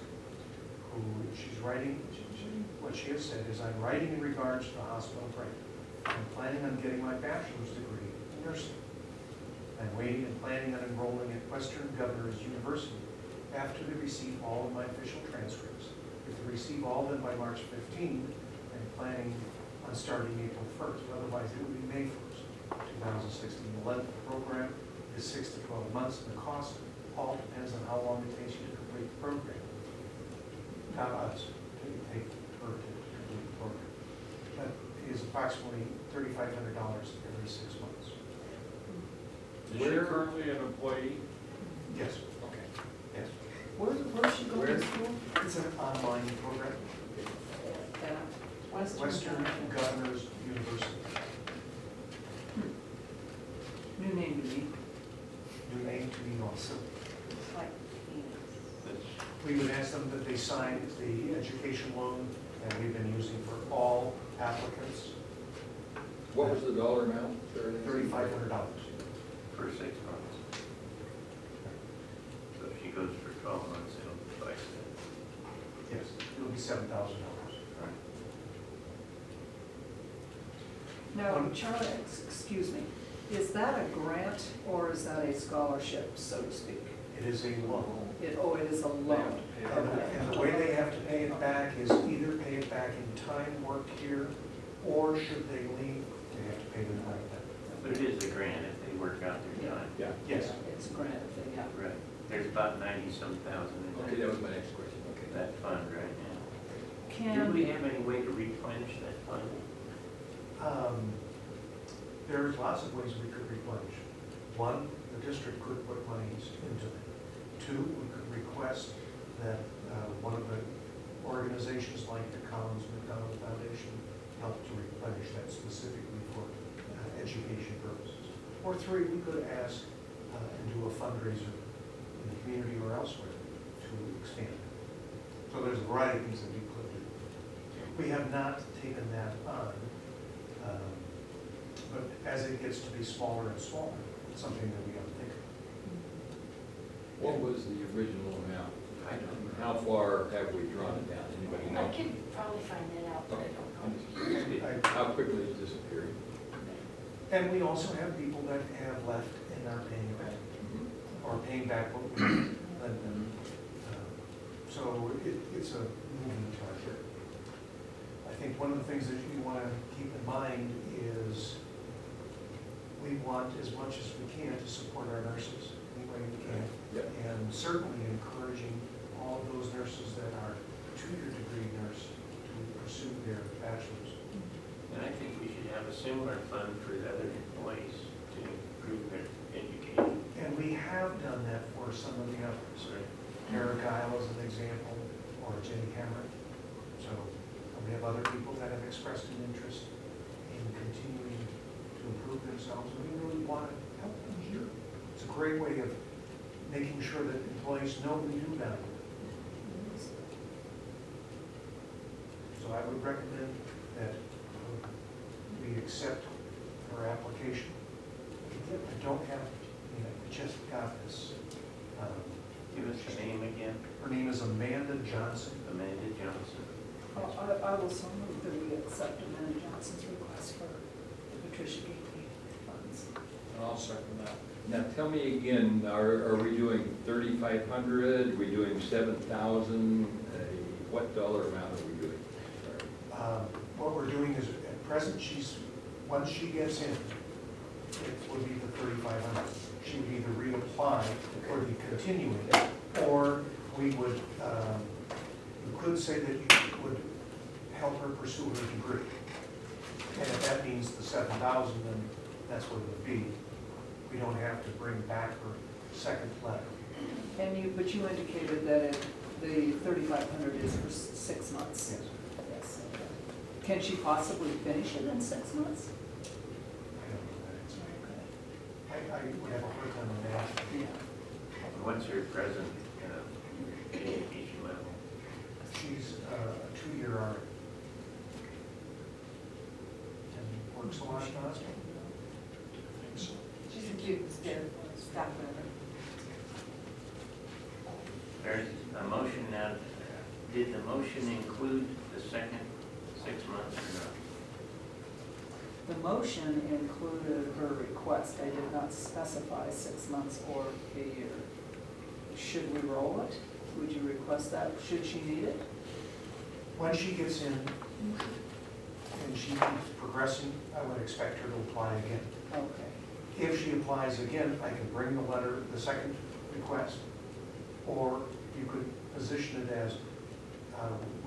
who she's writing, what she has said is, I'm writing in regards to the hospital grant. I'm planning on getting my bachelor's degree in nursing. I'm waiting and planning on enrolling at Western Governors University after they receive all of my official transcripts. If they receive all of them by March 15, I'm planning on starting April 1st. Otherwise, it would be May 1st, 2016. The length of the program is 6 to 12 months, and the cost all depends on how long it takes you to complete the program. Not us, to take her to complete the program. That is approximately $3,500 every 6 months. Is she currently an employee? Yes, Okay. yes. Where's she going to school? It's an online program, At Western Governors University. New name to me. New name to me also. It's like Phoenix. We would ask them that they sign the education loan that we've been using for all applicants, What was the dollar amount? $3,500. For 6 months. So if she goes for 12 months, it'll be twice that. Yes, it'll be $7,000. Now, Charlie, excuse me, is that a grant or is that a scholarship, so to speak? It is a loan. It is a loan. And the way they have to pay it back is either pay it back in time worked here, or should they leave, they have to pay the money back. But it is a grant if they work out their time. Yeah. Yes. It's a grant if they have. Right. There's about 90-some thousand Okay, in that was my next question, okay. that fund right now. Can. Do we have any way to replenish that fund? There's lots of ways we could replenish. One, the district could put monies into it. Two, we could request that one of the organizations like the Collins McDonald Foundation help to replenish that specifically for education purposes. Or three, we could ask and do a fundraiser in the community or elsewhere to expand it. So there's a variety of things that we could do. We have not taken that on, but as it gets to be smaller and smaller, it's something that we have to think of. What was the original amount? I don't know. How far have we drawn it down? Anybody I know? could probably find that out, but I Okay, don't know. I'm just curious. How quickly is this appearing? And we also have people that have left and are paying it back, or paying back what we lent them. So it's a moving target. I think one of the things that you want to keep in mind is we want as much as we can to support our nurses any way we can. Yep. And certainly encouraging all of those nurses that are two-year degree nurse to pursue their bachelor's. And I think we should have a similar fund for the other employees to improve their education. And we have done that for some of the others. Right. Eric Isle as an example, or Jenny Cameron. So we have other people that have expressed an interest in continuing to improve themselves, and we really want to help them here. It's a great way of making sure that employees know we do value it. So I would recommend that we accept her application. I don't have, I just got this. Give us the name again. Her name is Amanda Johnson. Amanda Johnson. I will so move that we accept Amanda Johnson's request for the Patricia Gately funds. And I'll second that. Now, tell me again, are we doing 3,500, are we doing 7,000? What dollar amount are we doing? What we're doing is, at present, once she gets in, it would be the 3,500. She would either reapply or be continuing, or we would, you could say that you would help her pursue her degree. And if that means the 7,000, then that's what it would be. We don't have to bring back her second letter. And but you indicated that the 3,500 is for 6 months. Yes. Yes. Can she possibly finish it in 6 months? I don't know that answer. I would have a hard time on that. Yeah. What's her present education level? She's a 2-year RN. And works a lot of times. I think so. She's a cute staff member. There's a motion now. Did the motion include the second 6 months or not? The motion included her request. I did not specify 6 months or a year. Should we roll it? Would you request that? Should she need it? When she gets in and she keeps progressing, I would expect her to apply again. Okay. If she applies again, I can bring the letter, the second request, or you could position it as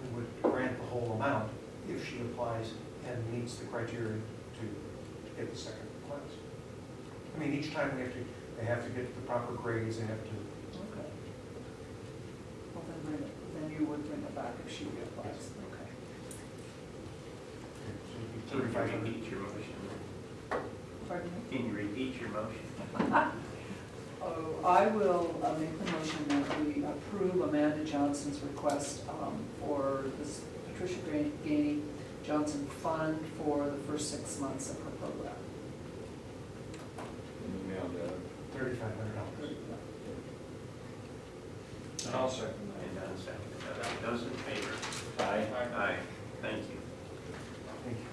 we would grant the whole amount if she applies and meets the criteria to get the second request. I mean, each time they have to get the proper grades, they have to. Okay. Well, then you would bring it back if she reapplies. Okay. So it'd be Can you 3,500. repeat your motion? Pardon me? Can you repeat your motion? I will make the motion that we approve Amanda Johnson's request for this Patricia Gainey Johnson Fund for the first 6 months of her program. $3,500. And I'll second And that. I'll second that. Those in favor? Aye. Aye. Thank you. Thank you.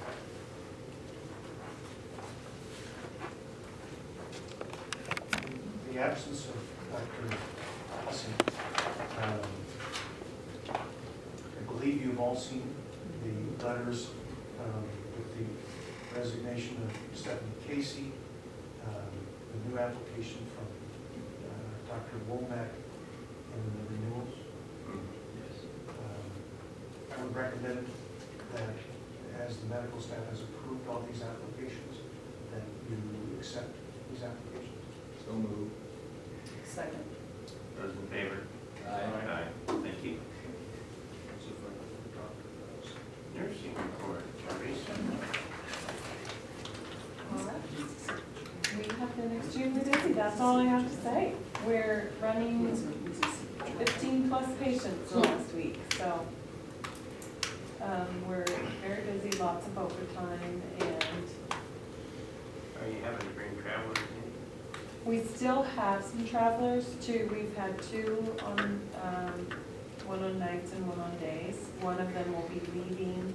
In the absence of Dr. Hassan, I believe you've all seen the letters with the resignation of Stephanie Casey, the new application from Dr. Womack, and the renewals. Yes. I would recommend that as the medical staff has approved all these applications, that you accept these applications. So moved. Second. Those in favor? Aye. Thank you. As if I could talk to those. Nursing report, Teresa. We have been extremely busy, that's all I have to say. We're running 15 plus patients last week, so we're very busy, lots of overtime, and Are you having to bring travelers in? we still have some travelers too. We've had 2 on, one on nights and one on days. One of them will be leaving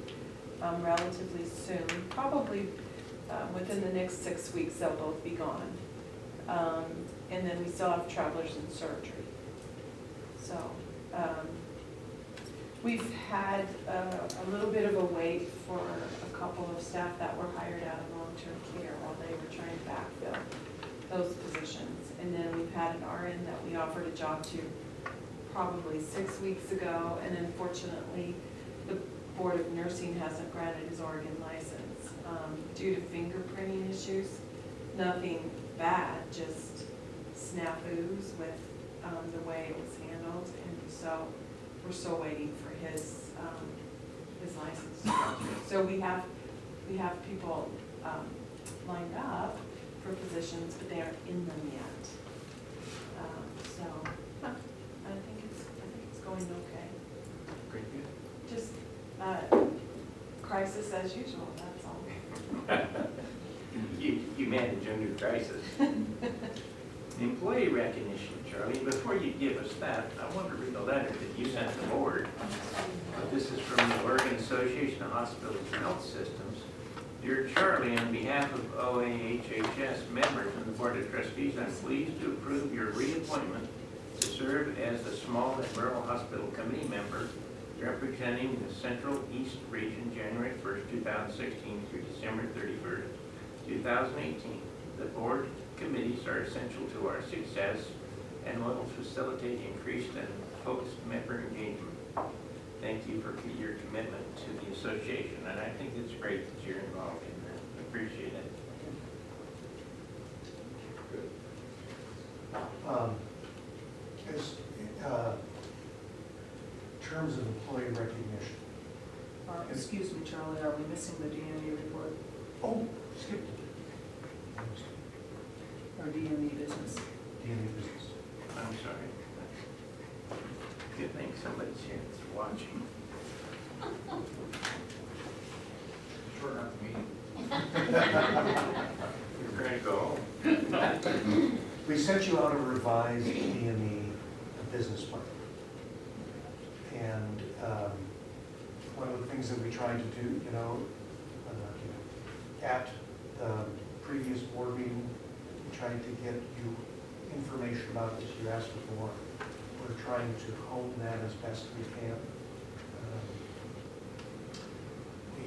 relatively soon, probably within the next 6 weeks, they'll both be gone. And then we still have travelers in surgery. So we've had a little bit of a wait for a couple of staff that were hired out of long-term care while they were trying to backfill those positions. And then we've had an RN that we offered a job to probably 6 weeks ago, and unfortunately, the Board of Nursing hasn't granted his Oregon license due to fingerprinting issues. Nothing bad, just snafus with the way it was handled, and so we're still waiting for his license to go through. So we have people lined up for positions, but they aren't in them yet. So, I think it's going okay. Pretty good. Just, crisis as usual, that's all. You manage under crisis. Employee recognition, Charlie, before you give us that, I want to read a letter that you sent the board. This is from the Oregon Association of Hospitals and Health Systems. Dear Charlie, on behalf of OAHHS members and the Board of Trustees, I'm pleased to approve your reappointment to serve as the Small and Rural Hospital Committee member representing the Central East Region, January 1st, 2016 through December 31st, 2018. The board committees are essential to our success and will facilitate increased and focused member engagement. Thank you for your commitment to the association, and I think it's great that you're involved in that. Appreciate it. As, terms of employee recognition. Excuse me, Charlie, are we missing the DME report Oh, skipped it. or DME business? DME business. I'm sorry. Good thing somebody's here that's watching. Shorten up the meeting. You're going to go home. We sent you out a revised DME business plan. And one of the things that we tried to do, at the previous board meeting, we tried to get you information about this. You asked for more. We're trying to hone that as best we can. We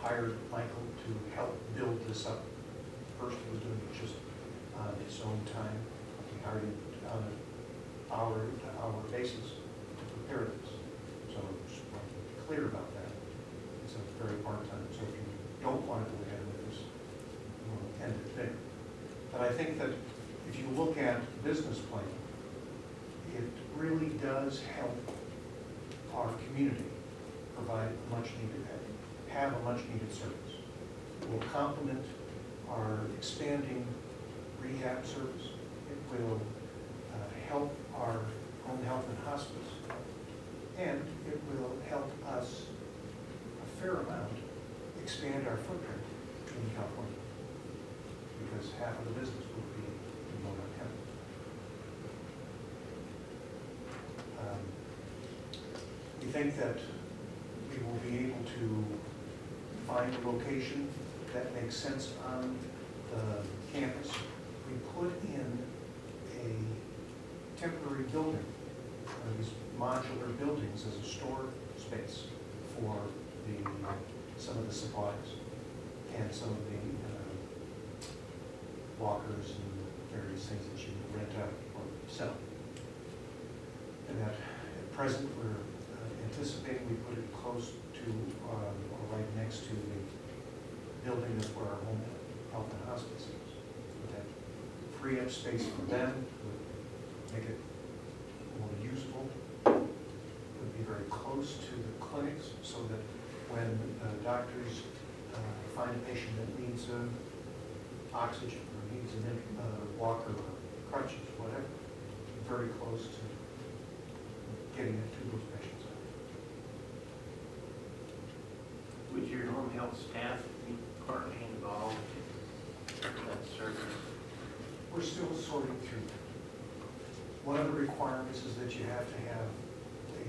hired Michael to help build this up. First, he was doing it just on his own time. We hired him on an hour-to-hour basis to prepare this. So just want to be clear about that. It's a very part-time, so if you don't want to go ahead with this, we'll end it there. But I think that if you look at the business plan, it really does help our community provide have a much-needed service. It will complement our expanding rehab service. It will help our home health and hospice, and it will help us a fair amount expand our footprint in California, because half of the business will be in Monroe County. We think that we will be able to find a location that makes sense on the campus. We put in a temporary building, these modular buildings as a store space for some of the supplies and some of the lockers and various things that you rent out or sell. And that at present we're anticipating we put it close to or right next to the building that's where our home health and hospice is. Would that free up space for them, would make it more usable, would be very close to the clinics so that when doctors find a patient that needs oxygen or needs a walker or crutches, whatever, very close to getting it to those patients. Would your home health staff be partly involved in that service? We're still sorting through that. One of the requirements is that you have to have a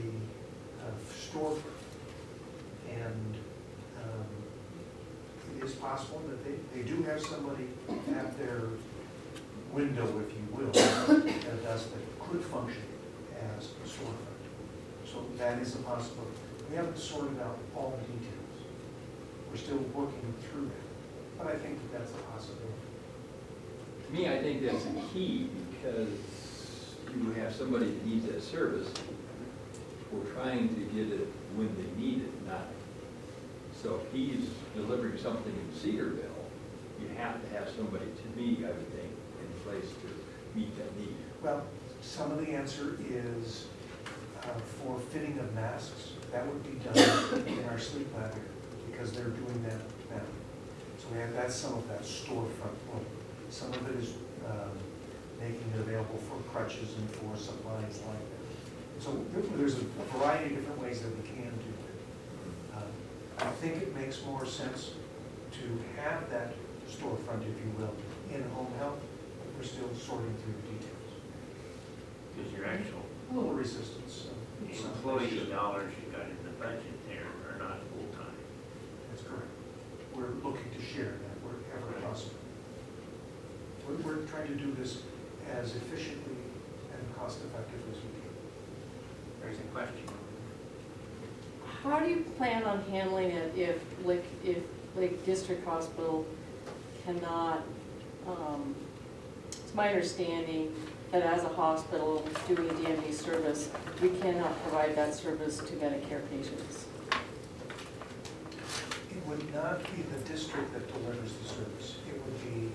storefront. And it is possible that they do have somebody at their window, if you will, that could function as a storefront. So that is a possibility. We haven't sorted out all the details. We're still working through that. But I think that that's a possibility. To me, I think that's the key, because you have somebody that needs that service. We're trying to get it when they need it, not. So if he's delivering something in Cedarville, you have to have somebody, to me, I would think, in place to meet that need? Well, some of the answer is for fitting of masks, that would be done in our sleep lab here, because they're doing that now. So we have, that's some of that storefront work. Some of it is making it available for crutches and for supplies like that. So there's a variety of different ways that we can do it. I think it makes more sense to have that storefront, if you will, in home health, but we're still sorting through the details. Because your actual A little resistance. employee dollars you got in the budget there are not full-time. That's correct. We're looking to share that wherever possible. We're trying to do this as efficiently and cost-effectively as we can. There's a question. How do you plan on handling it if Lake District Hospital cannot, it's my understanding that as a hospital doing DMD service, we cannot provide that service to Medicare patients. It would not be the district that delivers the service. It would be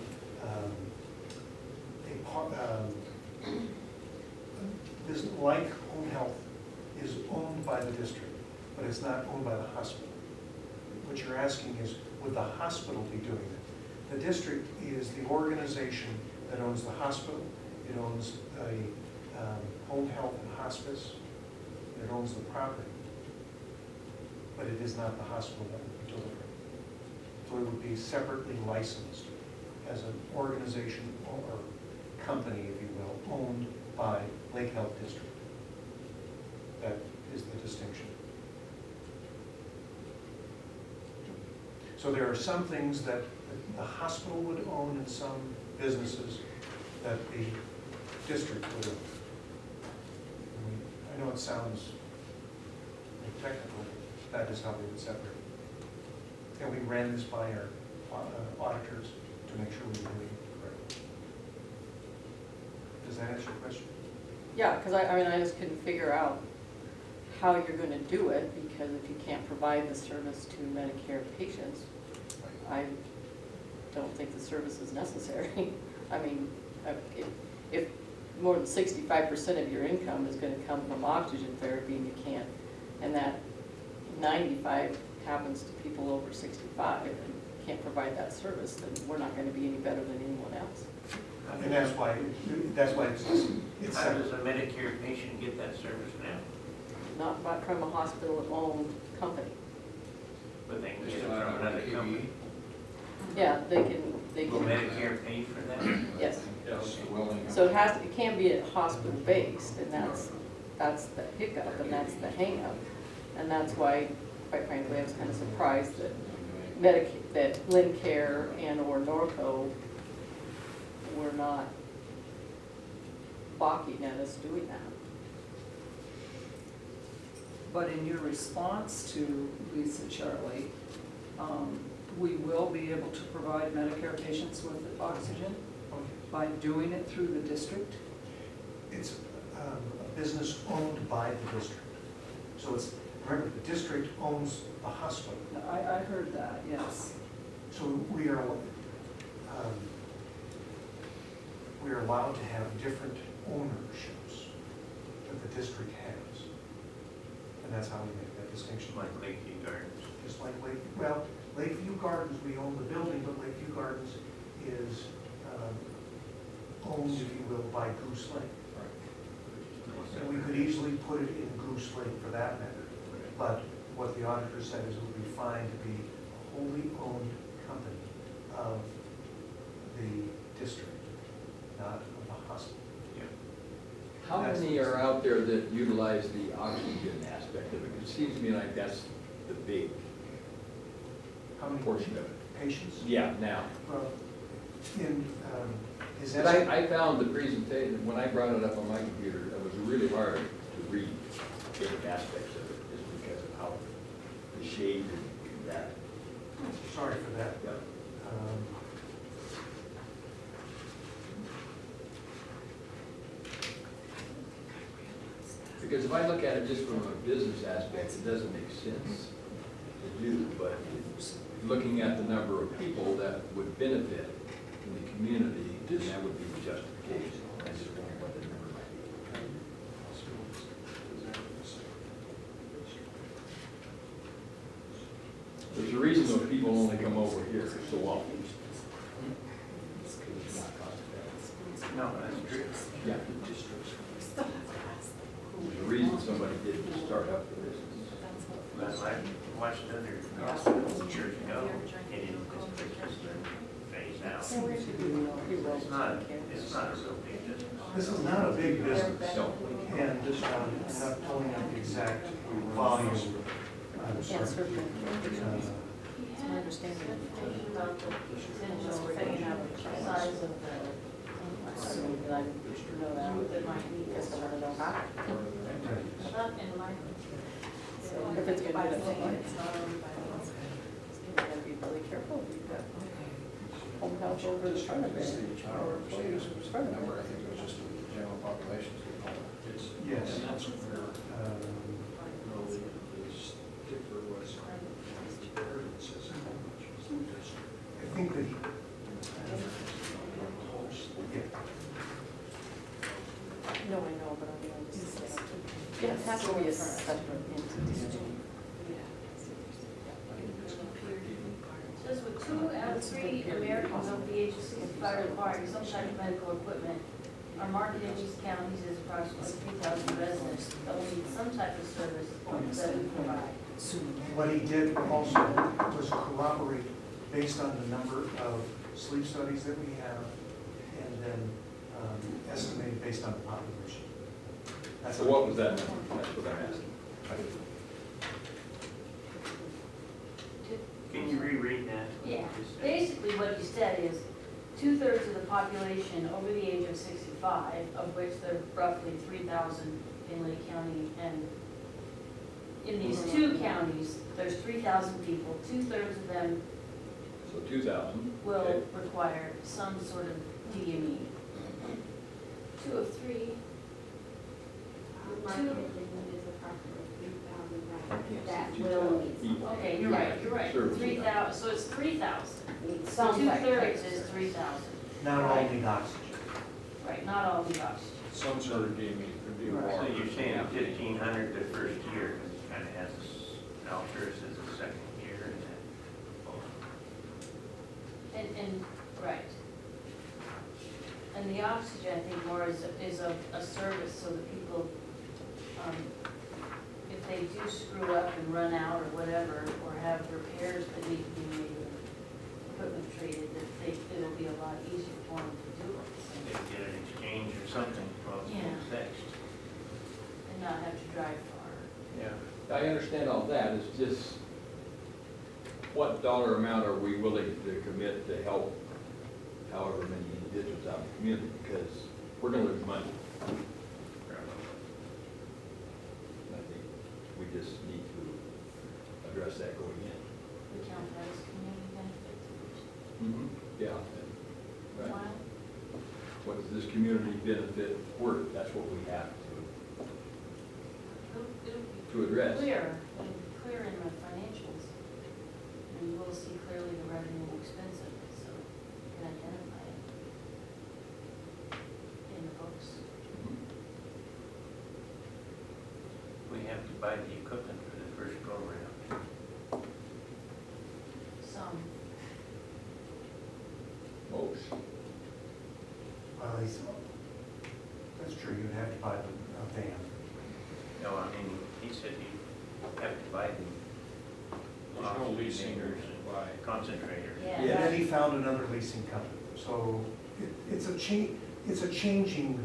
this, like home health, is owned by the district, but it's not owned by the hospital. What you're asking is, would the hospital be doing it? The district is the organization that owns the hospital. It owns a home health and hospice. It owns the property. But it is not the hospital that would be delivering. So it would be separately licensed as an organization or company, if you will, owned by Lake Health District. That is the distinction. So there are some things that the hospital would own and some businesses that the district would own. I know it sounds technical, but that is how we would separate. And we ran this by our auditors to make sure we were doing it correctly. Does that answer your question? Yeah, because I mean, I just couldn't figure out how you're going to do it, because if you can't provide the service to Medicare patients, I don't think the service is necessary. I mean, if more than 65% of your income is going to come from oxygen therapy and you can't, and that 95 happens to people over 65 and can't provide that service, then we're not going to be any better than anyone else. And that's why it's How does a Medicare patient get that service now? Not from a hospital-owned company. But they can get it from another company. Yeah, they can, Will Medicare pay for that? yes. Yes. So it can be hospital-based, and that's the hiccup, and that's the hang-up. And that's why, quite frankly, I was kind of surprised that Lincare and or Norco were not balking at us doing that. But in your response to Lisa Charlie, we will be able to provide Medicare patients with oxygen by doing it through the district? It's a business owned by the district. So it's, remember, the district owns the hospital. I heard that, yes. So we are allowed to have different ownerships that the district has. And that's how we make that distinction. Like Lakeview Gardens. Just like Lakeview Gardens, we own the building, but Lakeview Gardens is owned, if you will, by Goose Lake. And we could easily put it in Goose Lake for that matter. But what the auditor said is it would be fine to be a wholly owned company of the district, not of the hospital. How many are out there that utilize the oxygen aspect of it? It seems to me like that's the big How many portion of it. patients? Yeah, now. Well, in his But I found the presentation, when I brought it up on my computer, it was really hard to read different aspects of it, just because of how the shade and that. sorry for that. Yeah. Because if I look at it just from a business aspect, it doesn't make sense to do, but looking at the number of people that would benefit in the community, then that would be the justification. here so often. No, that's true. Yeah. There's a reason somebody didn't start up the business. But I watched other hospitals years ago, getting this business phased out. It's not a real big business. This is not a big business, No. and not pulling up the exact volume. I'm sorry. It's my understanding. Information about the potential figuring out the size of the, that might need this one. Not in my. So if it's gonna be that, it's not owned by us. You gotta be really careful. You've got home health over the front of it, or employees in front of Number, I it. think it was just the general population. It's, Yes. and that's where, the sticker was, it says how much is the district. I think that, yeah. No, I know, but I mean, I'm just, it has to be a separate entity. Says with 2 out of 3 Americans over the age of 65 requiring some type of medical equipment are marketed in these counties as approximately 3,000 residents that will need some type of service that we provide. What he did also was corroborate based on the number of sleep studies that we have, and then estimate based on the population. That's So what was that number? That's what I'm asking. Can you reread that? Yeah, basically what he said is 2/3 of the population over the age of 65, of which there are roughly 3,000 in Lake County, and in these 2 counties, there's 3,000 people, 2/3 of them So 2,000. will Okay. require some sort of DME. 2 of 3. That will need. People. Okay, you're right, Services. 3,000, so it's 3,000. Some type of 2/3 is service. 3,000. Not all need oxygen. Right, not all need oxygen. Some sort of DME could be. So you're saying 1,500 the first year, because it kind of has alters as a second year and then. And, right. And the oxygen, I think, more is a service, so that people, if they do screw up and run out or whatever, or have repairs that need to be made, or equipment treated, that it'll be a lot easier for them to do it. They get an exchange or something while it's being fixed. And not have to drive far. Yeah. I understand all that, it's just, what dollar amount are we willing to commit to help however many individuals out in the community, because we're gonna lose money. I think we just need to address that going in. We count that as community benefits. Yeah. Right. Wow. What is this community benefit worth? That's what we have to address. Clear in the financials. And you will see clearly the revenue and expense of it, so you can identify it in the books. We have to buy the equipment for the first go around. Some. Most. Well, that's true, you'd have to buy a van. No, I mean, he said you have to buy the There's no leasing or concentrators. Yeah. And then he found another leasing company, so it's a changing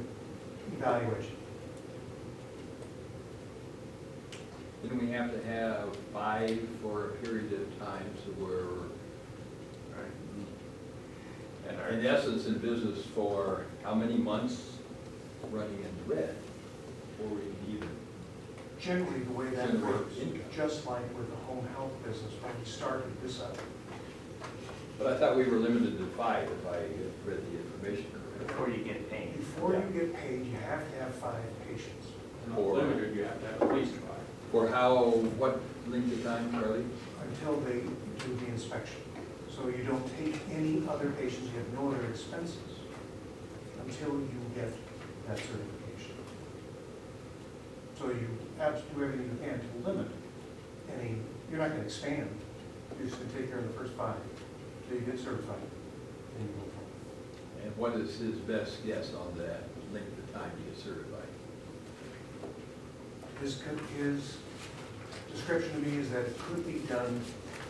evaluation. Then we have to have 5 for a period of time, so we're, in essence, in business for how many months running in the red? Or we can even, Generally, the way that Generate works, income. just like with the home health business, when we started this up, but I thought we were limited to 5 if I had read the information correctly. Before you get paid. before you get paid, you have to have 5 patients. Or- Limited, you have to have at least 5. For how, what length of time, Charlie? Until they do the inspection. So you don't take any other patients, you have no other expenses until you get that certification. So you have to do everything you can to limit any, you're not gonna expand, you're just gonna take care of the first 5. So you get certified, and you go for And what is his best guess on that length of time to get certified? it. His description to me is that it could be done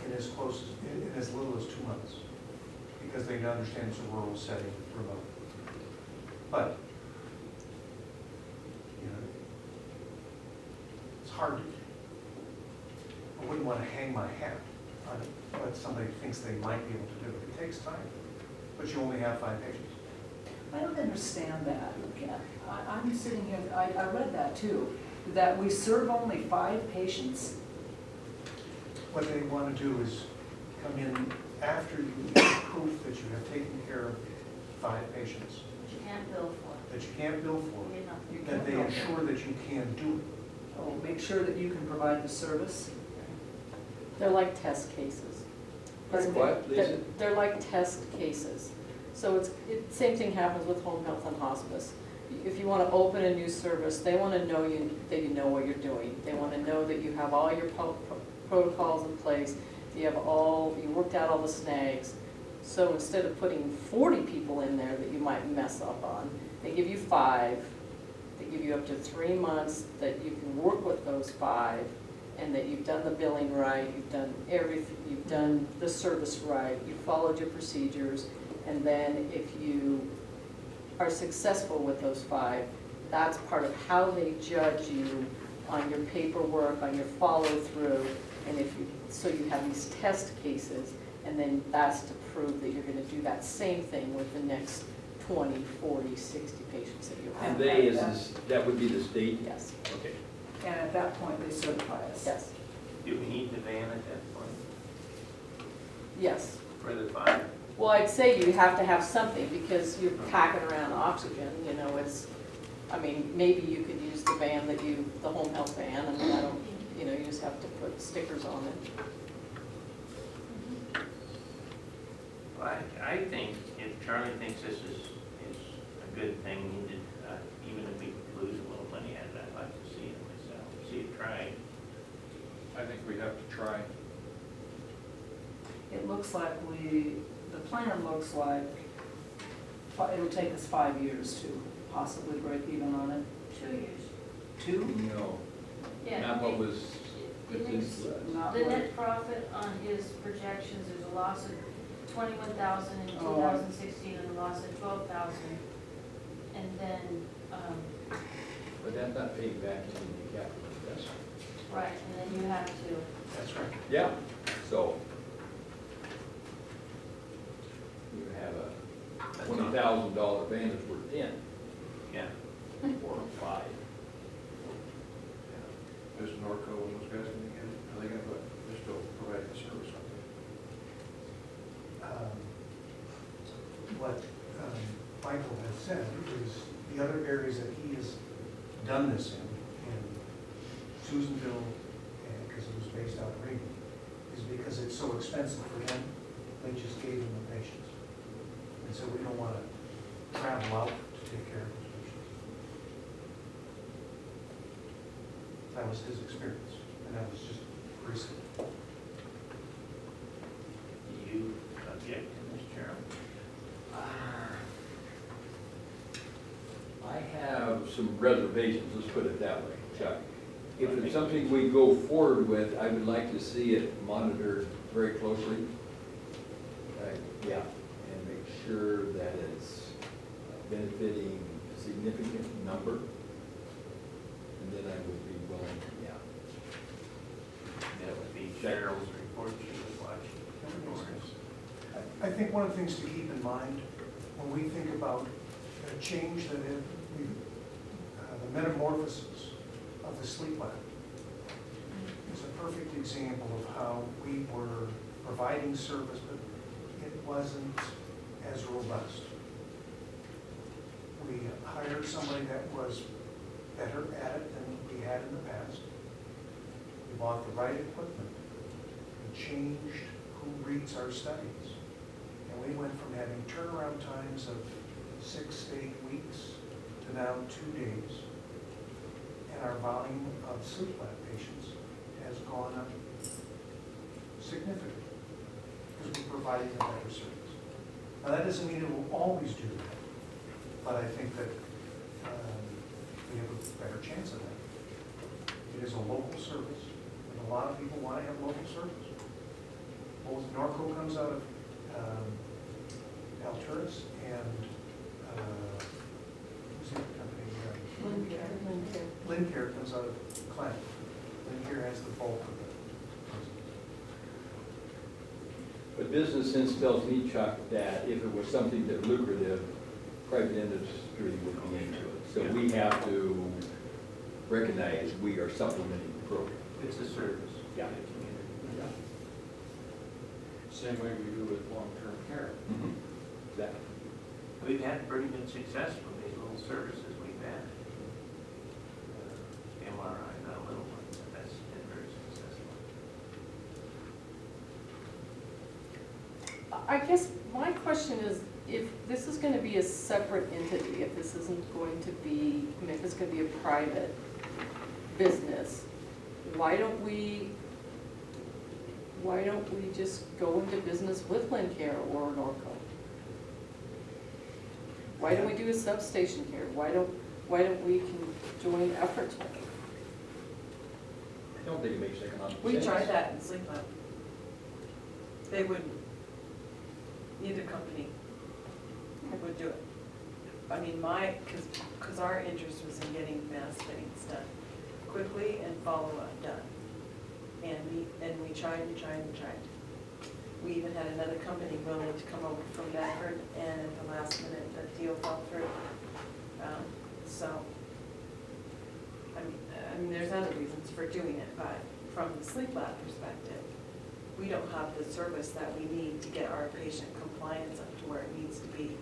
in as close, in as little as 2 months, because they understand it's a rural setting, remote. But, you know, it's hard. I wouldn't want to hang my hat on what somebody thinks they might be able to do. It takes time, but you only have 5 pages. I don't understand that. I'm sitting here, I read that too, that we serve only 5 patients. What they want to do is come in after you have proof that you have taken care of 5 patients But you can't bill for that you can't bill it. for, You know. You that they can't- ensure that you can do it. Oh, make sure that you can provide the service. They're like test cases. Like what, Lisa? They're like test cases. So same thing happens with home health and hospice. If you want to open a new service, they want to know that you know what you're doing. They want to know that you have all your protocols in place, you worked out all the snags. So instead of putting 40 people in there that you might mess up on, they give you 5. They give you up to 3 months that you can work with those 5, and that you've done the billing right, you've done everything, you've done the service right, you've followed your procedures, and then if you are successful with those 5, that's part of how they judge you on your paperwork, on your follow-through, and so you have these test cases, and then that's to prove that you're gonna do that same thing with the next 20, 40, 60 patients that you have. And that would be the state? Yes, Okay. And at that point, they certify us. yes, Do we need the van at that point yes. for the 5? Well, I'd say you have to have something because you're packing around oxygen, maybe you could use the van the home health van, you just have to put stickers on it. Well, I think if Charlie thinks this is a good thing, even if we lose a little money out of it, I'd like to see it myself, see it tried. I think we have to try. It looks like the plan looks like it'll take us 5 years to possibly break even on it. 2 years. 2? No, Yeah. not what was, It makes- Not The what- net profit on his projections, there's a loss of 21,000 in Oh. 2016 and a loss of 12,000. And then, but that's not paid back into the capital investment. right, and then you have to, That's right. Yeah. So you have a $20,000 van that's worth 10 Yeah. or 5. Does Norco and those guys gonna get it? Are they gonna put, they're still providing the service, aren't What Michael has said is the other areas that he has done this in Susanville, and because it was based out of Reading, is because it's so expensive for them, they just gave them the patients. And so we don't want to travel out to take care of those patients. That was his experience, and that was just recent. Do you object to this, Charlie? I have some reservations, let's put it that way, Chuck. If it's something we go forward with, I would like to see it monitored very closely. Yeah, and make sure that it's benefiting a significant number. And then I would be willing, yeah. That would be Cheryl's report she was watching. I think one of the things to keep in mind when we think about the change that the metamorphosis of the sleep lab is a perfect example of how we were providing service, but it wasn't as robust. We hired somebody that was better at it than we had in the past. We bought the right equipment. We changed who reads our studies. And we went from having turnaround times of 6 to 8 weeks to now 2 days. And our volume of sleep lab patients has gone up significantly. Because to be providing a better service. Now, that doesn't mean it will always do that, but I think that we have a better chance of that. It is a local service, and a lot of people want to have local service. Both Norco comes out of Alturas and, who's the other company? Lincare comes out of Clinton. Lincare has the bulk of it. But business sense tells me, Chuck, that if it was something that lucrative, private industry would be into it. So we have to recognize we are supplementing the program. It's a service. Yeah. to the community. Same way we do with long-term care. Exactly. We've had pretty good success with these little services we've had. MRI, not a little one, but that's been very successful. I guess my question is, if this is gonna be a separate entity, if this isn't going to be, I mean, if it's gonna be a private business, why don't we just go into business with Lincare or Norco? Why don't we do a substation here? Why don't we join efforts with them? I don't think it makes economic sense. We tried that in Sleep Lab. They wouldn't, neither company would do it. I mean, because our interest was in getting mass fittings done quickly and follow-up done. And we tried and tried and tried. We even had another company willing to come over from Bedford, and at the last minute, the deal fell through. So, I mean, there's other reasons for doing it, but from the Sleep Lab perspective, we don't have the service that we need to get our patient compliance up to where it needs to be.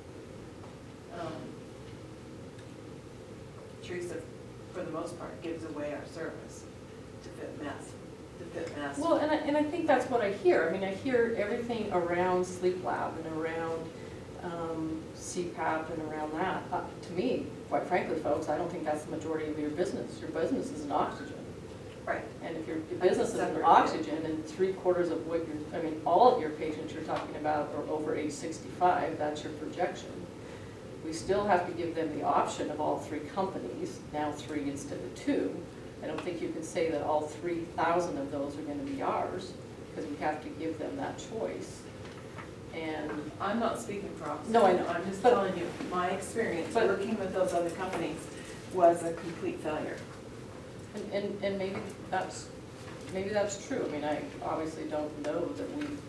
Teresa, for the most part, gives away our service to fit mass. Well, and I think that's what I hear. I mean, I hear everything around Sleep Lab and around CPAP and around that. To me, quite frankly, folks, I don't think that's the majority of your business. Your business is an oxygen. Right. And if your business is an oxygen and 3/4 of what I mean, all of your patients you're talking about are over age 65, that's your projection. We still have to give them the option of all three companies, now 3 instead of 2. I don't think you can say that all 3,000 of those are going to be ours, because we have to give them that choice. And I'm not speaking for Oxford. No, I know. I'm just But- telling you, my experience But- working with those other companies was a complete failure. and maybe that's true. I mean, I obviously don't know that we've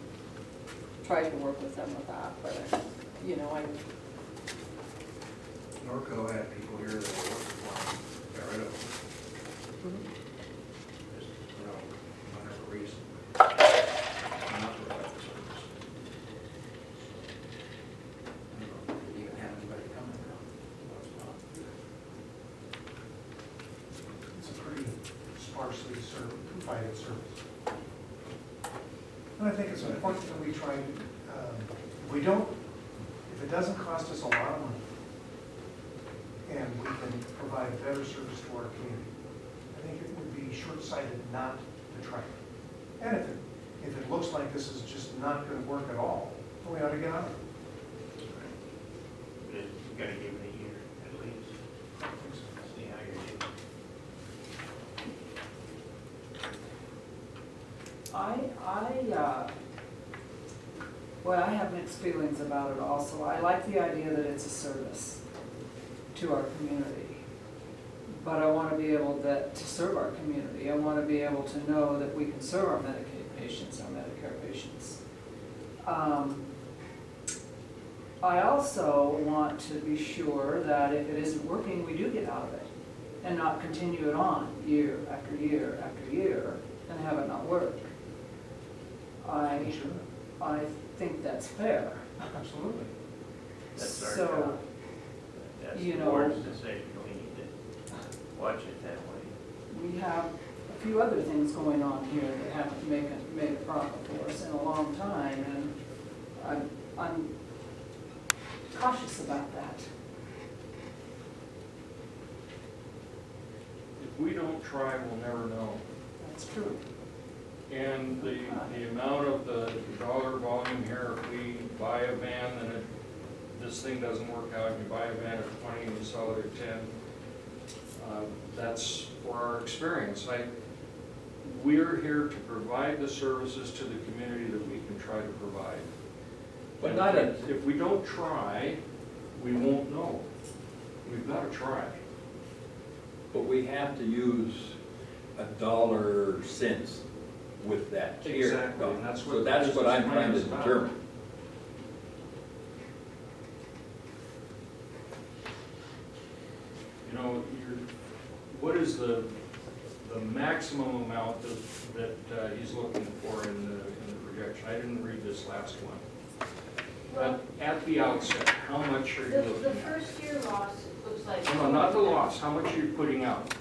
tried to work with them with that, but you know, Norco had people here that were working for them, got rid of them, just, whatever reason. Not to provide the service. I don't know if they even have anybody coming now. That's not. It's a pretty sparsely provided service. And I think it's important that we try, if it doesn't cost us a lot of money, and we can provide better service to our community, I think it would be short-sighted not to try it. And if it looks like this is just not going to work at all, then we ought to get out of it. But you've got to give it a year at least, I think so. see how you're doing. Well, I have mixed feelings about it also. I like the idea that it's a service to our community. But I want to be able to serve our community. I want to be able to know that we can serve our Medicaid patients, our Medicare patients. I also want to be sure that if it isn't working, we do get out of it and not continue it on year after year after year and have it not work. I think that's fair. Absolutely. That's our So, job. That's you the know- board's decision, we need to watch it that way. We have a few other things going on here that haven't made a profit for us in a long time, and I'm cautious about that. If we don't try, we'll never know. That's true. And the amount of the dollar volume here, if we buy a van and this thing doesn't work out, and you buy a van at 20 and you sell it at 10, that's for our experience. We're here to provide the services to the community that we can try to provide. But And not a, if we don't try, we won't know. We've got to try. but we have to use $1 with that care. Exactly, and that's what So that's what I'm trying to business plan is about. determine. You know, what is the maximum amount that he's looking for in the projection? I didn't read this last one. Well, But at the outset, how much are you the looking first year loss, it looks like. at? No, not the loss, how much are you putting out?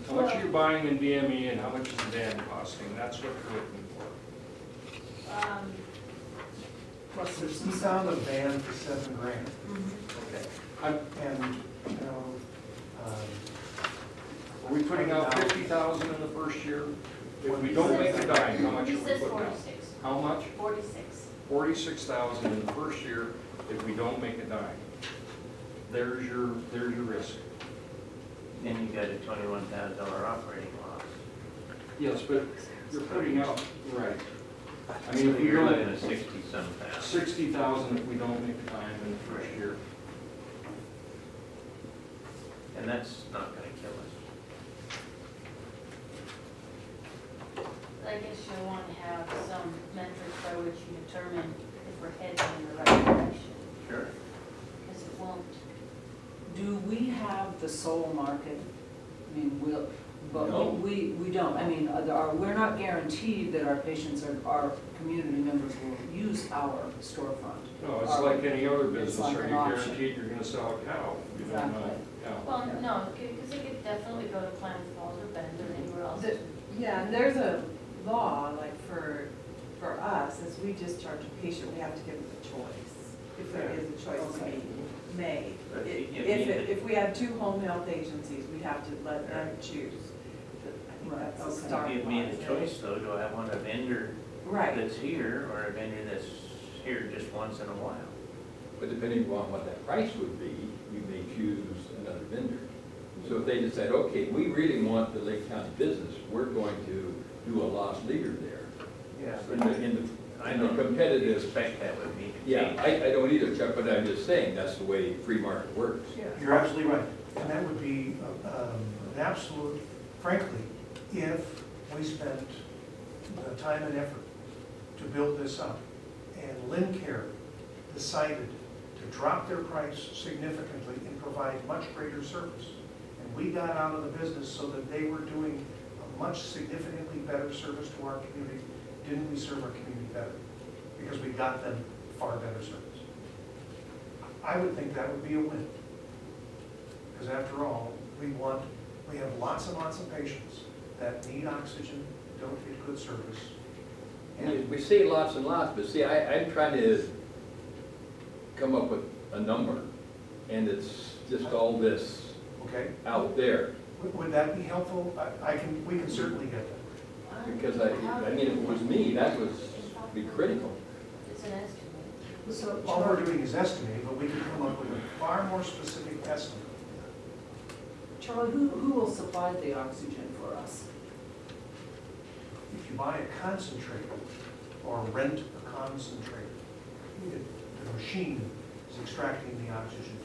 How much are you buying in DME and how much is the van costing? That's what you're looking for. Plus there's We some. found a van for $7,000, Okay. and, you know, Are we putting out 50,000 in the first year? If we don't make a dime, how much are He we says putting out? 46. How much? 46. 46,000 in the first year if we don't make a dime. There's your risk. Then you got a $21,000 operating loss. Yes, but you're putting out, right. I mean, So if we you're looking don't, at 60-some thousand. 60,000 if we don't make a dime in the first year. And that's not gonna kill us. I guess you'll want to have some metrics by which you determine if we're heading in the right direction, Sure. because it won't. Do we have the sole market? I mean, but No. we don't, I mean, we're not guaranteed that our patients our community members will use our storefront. No, it's like any other business. like Are an you option. guaranteed you're gonna sell a cow? You don't know. Exactly. Yeah. Well, no, because it could definitely go to Klamath Falls or Bend or anywhere else. Yeah, and there's a law, like for us, as we discharge a patient, we have to give them a choice, if there is a choice to be made. But If we had 2 home health agencies, we'd have to let them choose. I think Right, that's a okay. start. Give me the choice though, do I want a vendor Right, that's here or a vendor that's here just once in a while? But depending upon what that price would be, you may choose another vendor. So if they decide, okay, we really want the Lake County business, we're going to do a loss leader there. Yeah. In the competitive, Expect that would be the yeah, case. I don't either, Chuck, but I'm just saying, that's the way free market works. you're absolutely right. And that would be an absolute, frankly, if we spent the time and effort to build this up, and Lincare decided to drop their price significantly and provide much greater service, and we got out of the business so that they were doing a much significantly better service to our community, didn't we serve our community better? Because we got them far better service. I would think that would be a win. Because after all, we have lots and lots of patients that need oxygen, don't get good service. And We say lots and lots, but see, I'm trying to come up with a number, and it's just all this okay, out there. would that be helpful? We can certainly get that. Because I mean, if it was me, that would be critical. It's an estimate. So, All we're doing is estimating, but we can come up with a far more specific estimate. Charlie, who will supply the oxygen for us? If you buy a concentrator or rent a concentrator, the machine is extracting the oxygen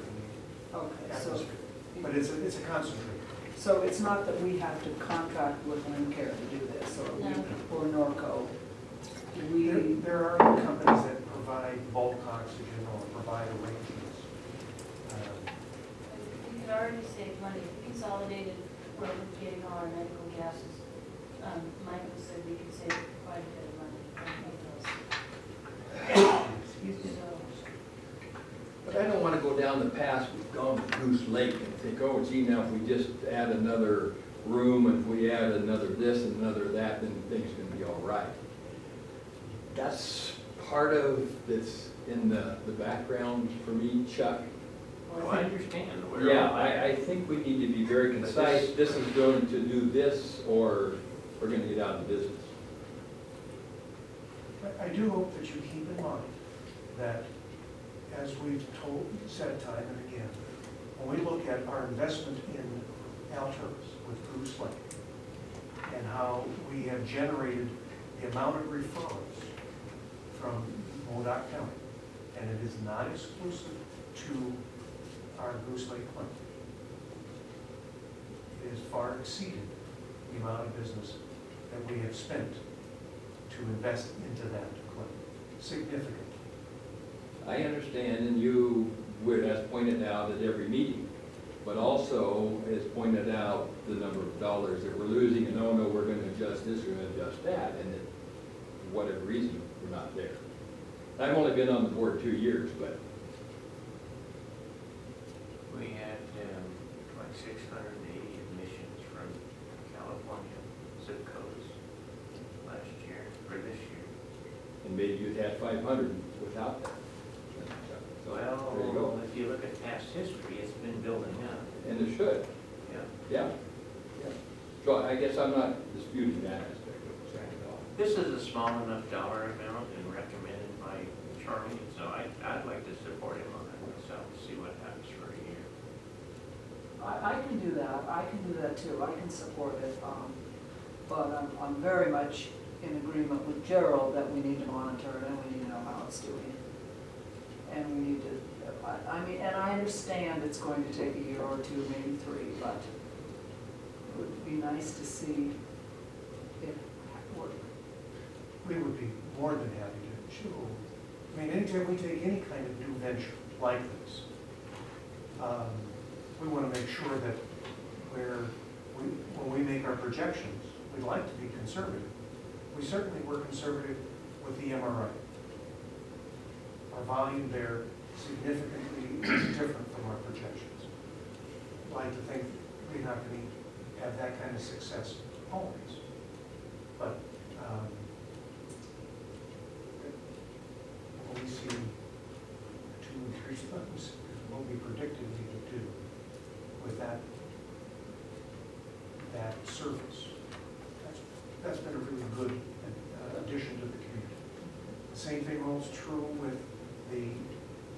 from Okay, the so, atmosphere. But it's a concentrator. so it's not that we have to contract with Lincare to do this, or Norco. There are other companies that provide bulk oxygen or provide arrangements. We could already save money if we consolidated where we're getting all our medical gases. Michael said we could save quite a bit of money on those. But I don't want to go down the path we've gone with Goose Lake and think, oh, gee, now if we just add another room, and if we add another this and another that, then things can be all right. That's part of this in the background for me, Chuck. Well, I understand. Yeah, I think we need to be very concise. This is going to do this, or we're going to get out of business. I do hope that you keep in mind that, as we've said time and again, when we look at our investment in Alturas with Goose Lake and how we have generated the amount of referrals from Modoc County, and it is not exclusive to our Goose Lake clinic. It has far exceeded the amount of business that we have spent to invest into that clinic, significantly. I understand, and you would, as pointed out at every meeting, but also as pointed out the number of dollars that we're losing, and oh no, we're gonna adjust this, we're gonna adjust that, and that, for whatever reason, we're not there. I've only been on the board 2 years, but We had like 680 admissions from California zip codes last year, or this year. and maybe you'd had 500 without that. So, there you go. Well, if you look at past history, it's been building up. And it should, Yeah. yeah. Yeah. So I guess I'm not disputing that aspect of it at all. This is a small enough dollar amount and recommended by Charlie, so I'd like to support him on that myself, see what happens for a year. I can do that, I can do that too, I can support it, but I'm very much in agreement with Gerald that we need to monitor it and we need to know how it's doing. And we need to, I mean, and I understand it's going to take a year or two, maybe 3, but it would be nice to see it work. We would be more than happy to show. I mean, anytime we take any kind of new venture like this, we want to make sure that when we make our projections, we like to be conservative. We certainly were conservative with the MRI. Our volume there significantly is different from our projections. I'd like to think we're not going to have that kind of success always. But when we see 2 and 3 studies, what we predicted we would do with that service, that's been a really good addition to the community. The same thing holds true with the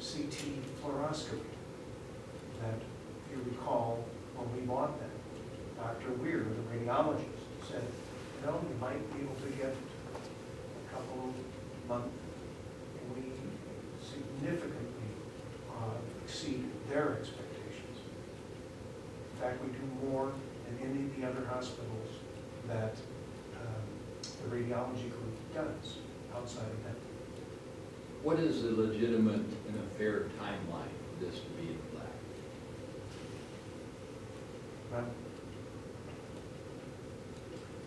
CT fluoroscopy that, if you recall, when we bought that, Dr. Weir, the radiologist, said, you know, you might be able to get a couple of months, and we significantly exceed their expectations. In fact, we do more than any of the other hospitals that the radiology group does outside of that. What is the legitimate and a fair timeline for this to be in black? Well,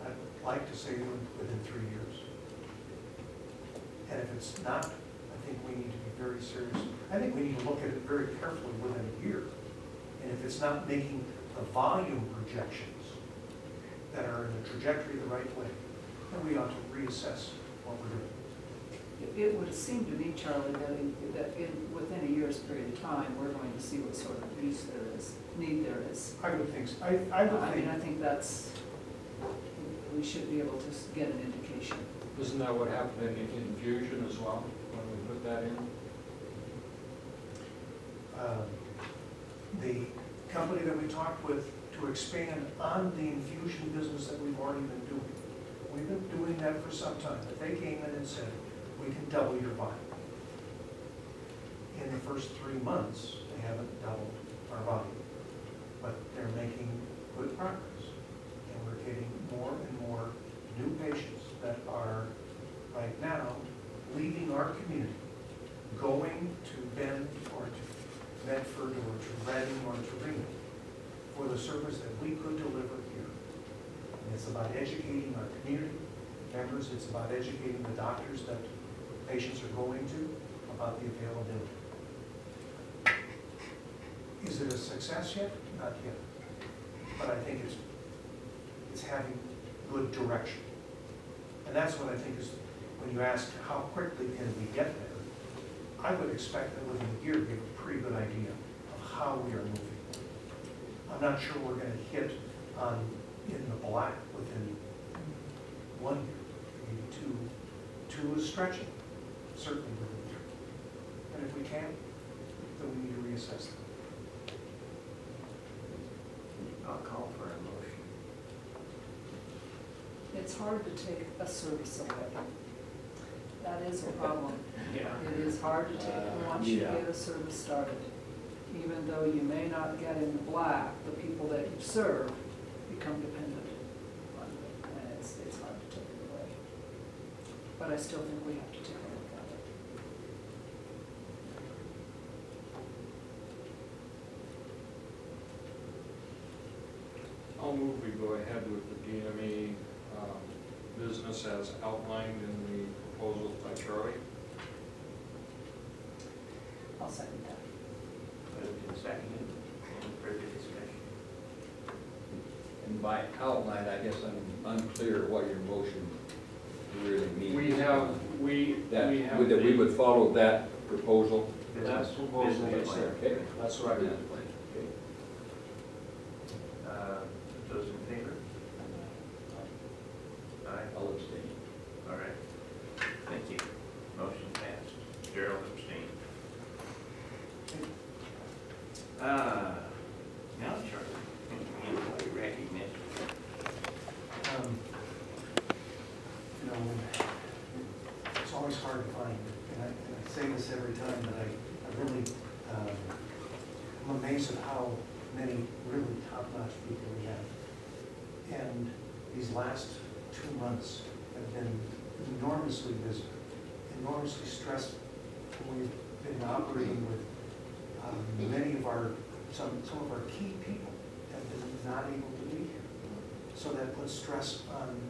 I'd like to say within 3 years. And if it's not, I think we need to be very serious. I think we need to look at it very carefully within a year. And if it's not making the volume projections that are in the trajectory the right way, then we ought to reassess what we're doing. It would seem to me, Charlie, that within a year's period of time, we're going to see what sort of use there is, need there is. I would think so. I would I think. mean, I think that's, we should be able to get an indication. Isn't that what happened in infusion as well, when we put that in? The company that we talked with to expand on the infusion business that we've already been doing. We've been doing that for some time, but they came in and said, we can double your volume. In the first 3 months, they haven't doubled our volume, but they're making good progress. And we're getting more and more new patients that are right now leaving our community, going to Bend or to Medford or to Reading or to Reno for the service that we could deliver here. And it's about educating our community members, it's about educating the doctors that patients are going to about the availability. Is it a success yet? Not yet. But I think it's having good direction. And that's what I think is, when you ask how quickly can we get there, I would expect that within a year we have a pretty good idea of how we are moving. I'm not sure we're going to hit in the black within 1 year, maybe two two is stretching, certainly within three. And if we can't, then we need to reassess them. I'll call for a motion. It's hard to take a service away. That is a problem. Yeah. It is hard to take once you get a service started. Even though you may not get in the black, the people that you serve become dependent on it, and it's hard to take it away. But I still think we have to take a look at it. I'll move we go ahead with the DME business as outlined in the proposal by Charlie. I'll second that. Moved and seconded. Any further discussion? And by outline, I guess I'm unclear what your motion really means. We have That we would follow that proposal? That's proposal, Business yes, plan. sir. Okay. That's what I meant. Okay. Those in favor? Aye. I'll abstain. All right. Thank you. Motion passed. Gerald abstained. Now, Charlie, employee recognition. You know, it's always hard to find, and I say this every time, but I really, I'm amazed at how many really top-notch people we have. And these last 2 months have been enormously busy, enormously stressful. We've been operating with many of our, some of our key people have been not able to be here. So that puts stress on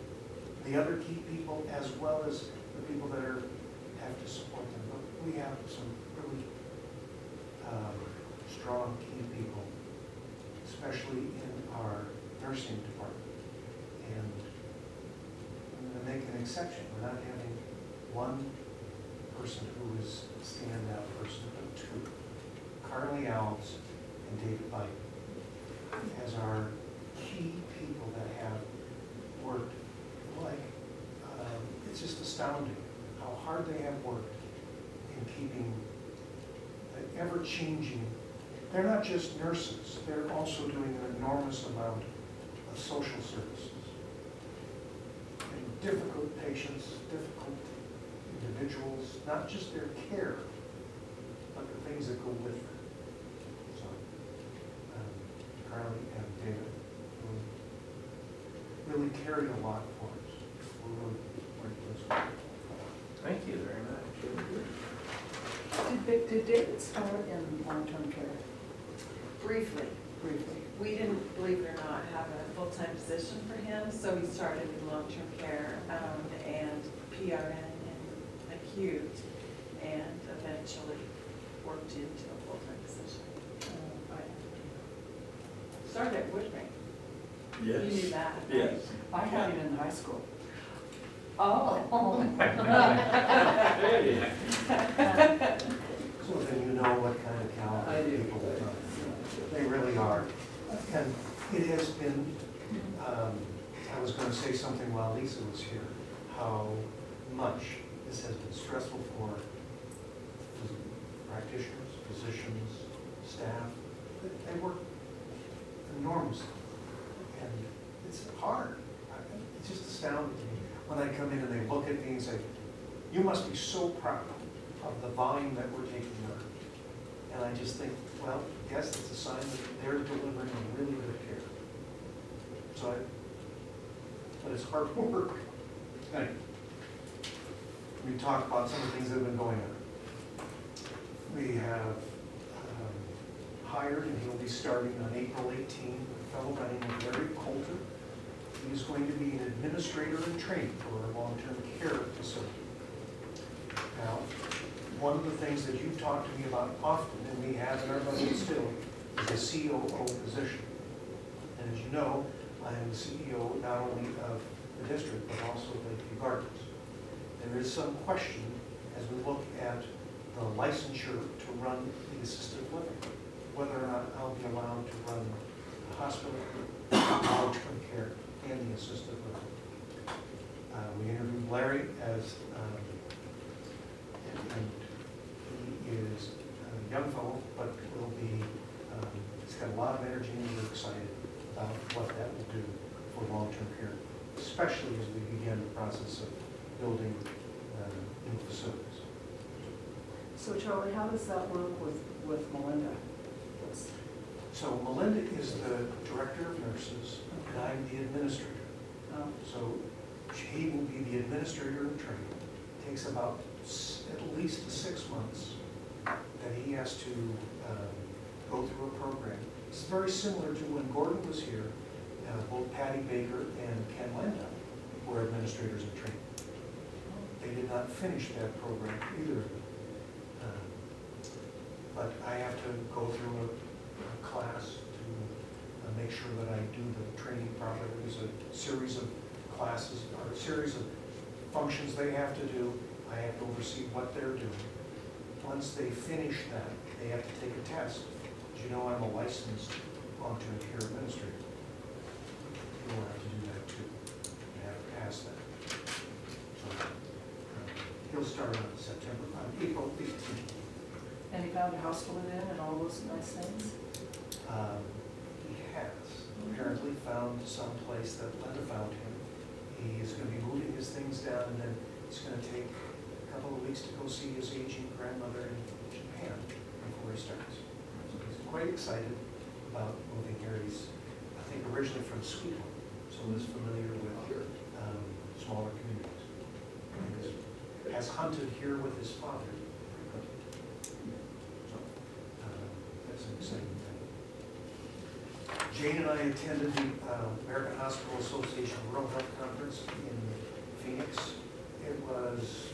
the other key people as well as the people that have to support them. But we have some really strong key people, especially in our nursing department. And I'm going to make an exception. We're not having one person who is a standout person, but two. Carly Alves and David Bite as our key people that have worked like, it's just astounding how hard they have worked in keeping the ever-changing. They're not just nurses, they're also doing an enormous amount of social services. And difficult patients, difficult individuals, not just their care, but the things that go with them. So, Carly and David really carried a lot for us. We're really grateful. Thank you very much. Did David start in long-term care Briefly, briefly? we didn't, believe it or not, have a full-time position for him, so he started in long-term care and PRN in acute, and eventually worked into a full-time position. Started at Woodring. You knew that, right? Yes. I had him in high school. Oh. So then you know what kind of I caliber do. people they are. They really are. And it has been, I was going to say something while Lisa was here, how much this has been stressful for practitioners, physicians, staff. They work enormously. And it's hard. It's just astounding to me when I come in and they look at me and say, you must be so proud of the volume that we're taking on. And I just think, well, yes, it's a sign that they're delivering really good care. So, but it's hard work. Anyway, we talked about some of the things that have been going on. We have hired, and he'll be starting on April 18, a fellow by the name of Larry Coulter. He is going to be an administrator in training for our long-term care facility. Now, one of the things that you've talked to me about often, and we have in our budget still, is the COO position. And as you know, I am the CEO not only of the district, but also of Lakeview Gardens. There is some question as we look at the licensure to run the assisted living, whether or not I'll be allowed to run the hospital, long-term care, and the assisted living. We interviewed Larry as is a young fellow, but will be, he's got a lot of energy and we're excited about what that will do for long-term care, especially as we begin the process of building new facilities. So Charlie, how does that work with Melinda? What's- So Melinda is the director of nurses, and I'm the administrator. oh, So he will be the administrator in training. Takes about at least 6 months that he has to go through a program. It's very similar to when Gordon was here. Both Patty Baker and Ken Landau were administrators in training. They did not finish that program, either of them. But I have to go through a class to make sure that I do the training properly. There's a series of classes, or a series of functions they have to do. I have to oversee what they're doing. Once they finish that, they have to take a test. As you know, I'm a licensed long-term care administrator. You'll have to do that too. You have to pass that. So, he'll start on April 15th. and he found a house to live in and all those nice things? He has apparently found some place that Linda found him. He is going to be moving his things down, and then it's going to take a couple of weeks to go see his aging grandmother in Japan before he starts. So he's quite excited about moving here. He's, I think, originally from Sweden, so is familiar with smaller communities. And has hunted here with his father. So that's an exciting thing. Jane and I attended the American Hospital Association Rural Health Conference in Phoenix. It was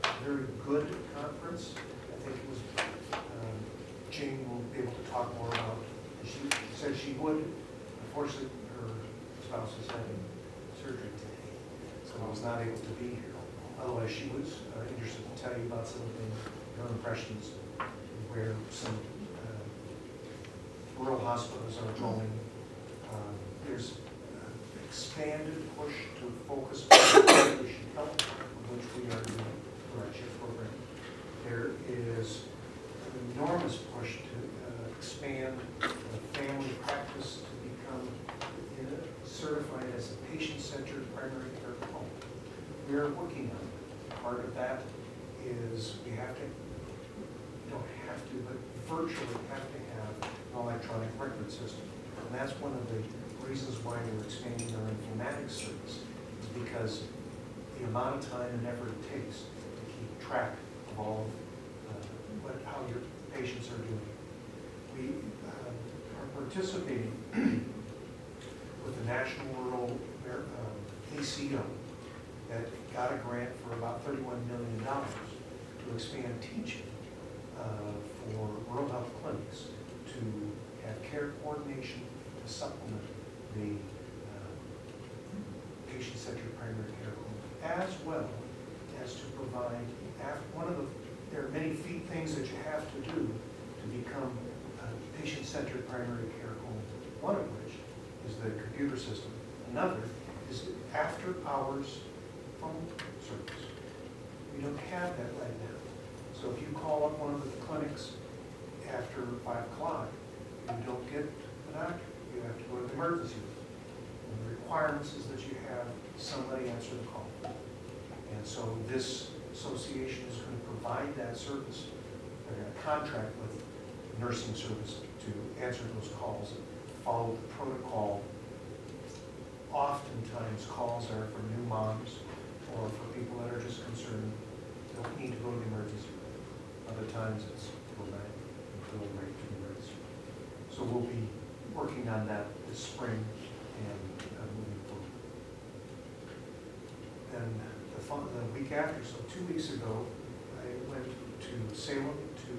a very good conference. I think it was, Jane will be able to talk more about it. She said she would. Unfortunately, her spouse is having surgery today, so I was not able to be here. Otherwise, she was interested to tell you about some of her impressions, where some rural hospitals are going. There's expanded push to focus on population health, which we are doing for our CHIP program. There is an enormous push to expand family practice to become certified as a patient-centered primary care home. We are working on it. Part of that is we have to, you don't have to, but virtually have to have an electronic record system. And that's one of the reasons why we're expanding our informatics service, is because the amount of time and effort it takes to keep track of all of how your patients are doing. We are participating with the National Rural ACO that got a grant for about $31 million to expand teaching for rural health clinics to have care coordination to supplement the patient-centered primary care home, as well as to provide, there are many things that you have to do to become a patient-centered primary care home, one of which is the computer system. Another is after-hours phone service. We don't have that right now. So if you call up one of the clinics after 5 o'clock, you don't get the doctor. You have to go to the emergency room. And the requirements is that you have somebody answer the call. And so this association is going to provide that service. They're going to contract with nursing service to answer those calls and follow the protocol. Oftentimes calls are for new moms or for people that are just concerned, don't need to go to the emergency room. Other times it's go right to the emergency room. So we'll be working on that this spring and moving forward. And the week after, so 2 weeks ago, I went to Salem to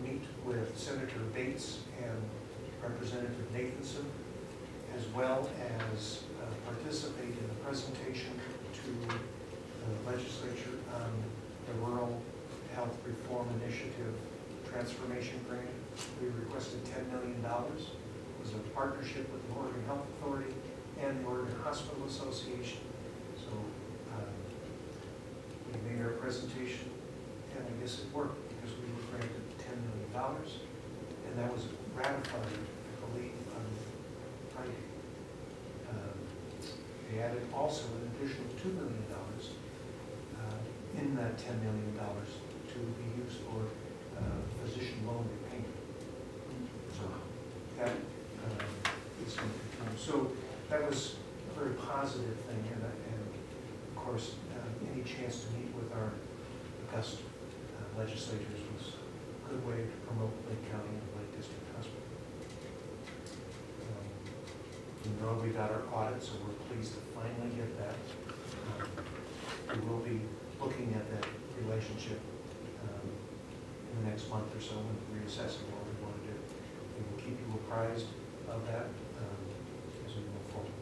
meet with Senator Bates and Representative Nathanson, as well as participate in the presentation to the legislature on the Rural Health Reform Initiative Transformation Grant. We requested $10 million. It was a partnership with the Oregon Health Authority and the Oregon Hospital Association. So we made our presentation, and I guess it worked, because we were granted $10 million, and that was ratified, I believe, on Friday. They added also an additional $2 million in that $10 million to be used for physician loan repayment. So that is going to continue. So that was a very positive thing, and of course, any chance to meet with our august legislators was a good way to promote Lake County and Lake District Hospital. You know, we got our audit, so we're pleased to finally get that. We will be looking at that relationship in the next month or so and reassessing what we want to do. We will keep you apprised of that as we move forward.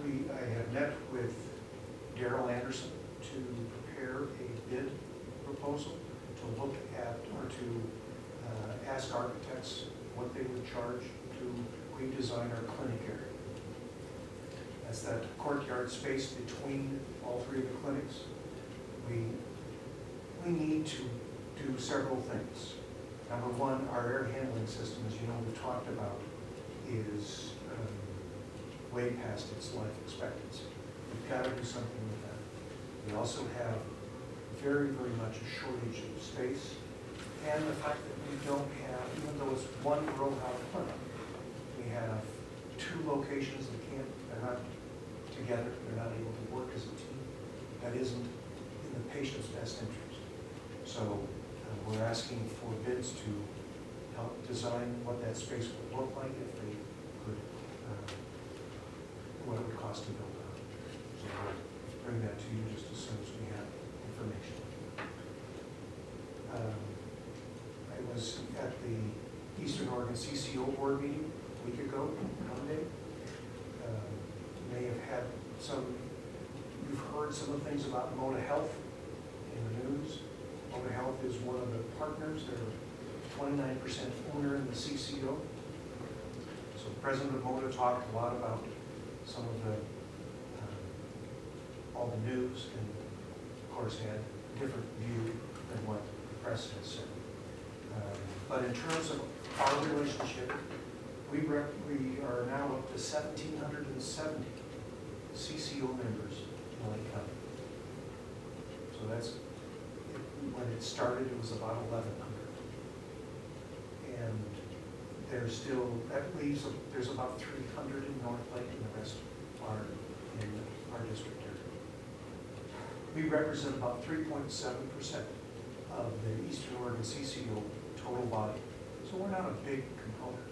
I have met with Daryl Anderson to prepare a bid proposal to look at, or to ask architects what they would charge to redesign our clinic area. That's that courtyard space between all three of the clinics. We need to do several things. Number one, our air handling system, as you know, we talked about, is way past its life expectancy. We've got to do something with that. We also have very, very much a shortage of space, and the fact that we don't have, even though it's one row house clinic, we have two locations that they're not together, they're not able to work as a team. That isn't in the patient's best interest. So we're asking for bids to help design what that space would look like if they could, what it would cost to build out. So we'll bring that to you just as soon as we have information. I was at the Eastern Oregon CCO board meeting a week ago, Monday. You may have had you've heard some of the things about Moda Health in the news. Moda Health is one of the partners. They're 29% owner in the CCO. So the president of Moda talked a lot about some of the, all the news, and of course had a different view than what the press has said. But in terms of our relationship, we are now up to 1,770 CCO members in Lake County. So that's, when it started, it was about 1,100. And there's still, that leaves, there's about 300 in North Lake, and the rest are in our district area. We represent about 3.7% of the Eastern Oregon CCO total body. So we're not a big component.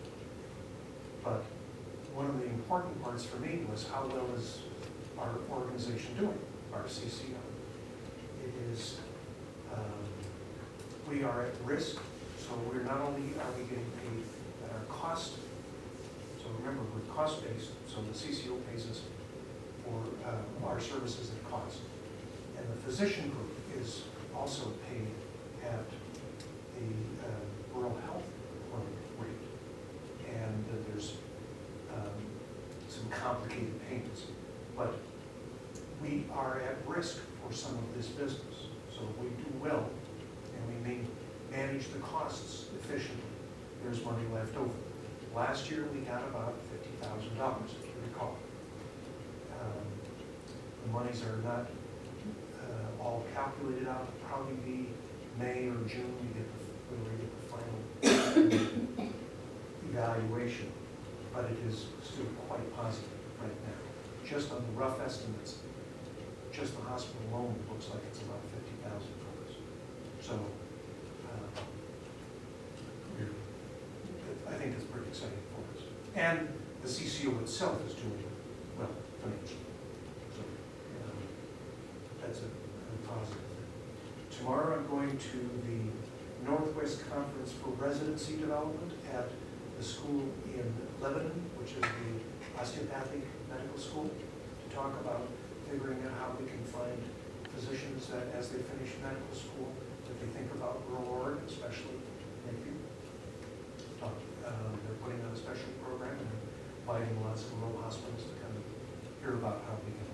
But one of the important parts for me was how well is our organization doing, our CCO. It is, we are at risk, so we're not only are we getting paid at our cost, so remember, we're cost-based, so the CCO pays us for our services at cost. And the physician group is also paid at the rural health rate. And there's some complicated payments. But we are at risk for some of this business. So if we do well, and we may manage the costs efficiently, there's money left over. Last year, we got about $50,000, if you recall. The monies are not all calculated out. It'll probably be May or June when we get the final evaluation, but it is still quite positive right now. Just on the rough estimates, just the hospital alone looks like it's about $50,000. So I think it's pretty exciting for us. And the CCO itself is doing well financially. So that's a positive thing. Tomorrow I'm going to the Northwest Conference for Residency Development at the school in Lebanon, which is the osteopathic medical school, to talk about figuring out how we can find physicians that, as they finish medical school, that they think about rural Oregon, especially Lakeview. They're putting on a special program and inviting lots of rural hospitals to come and hear about how we can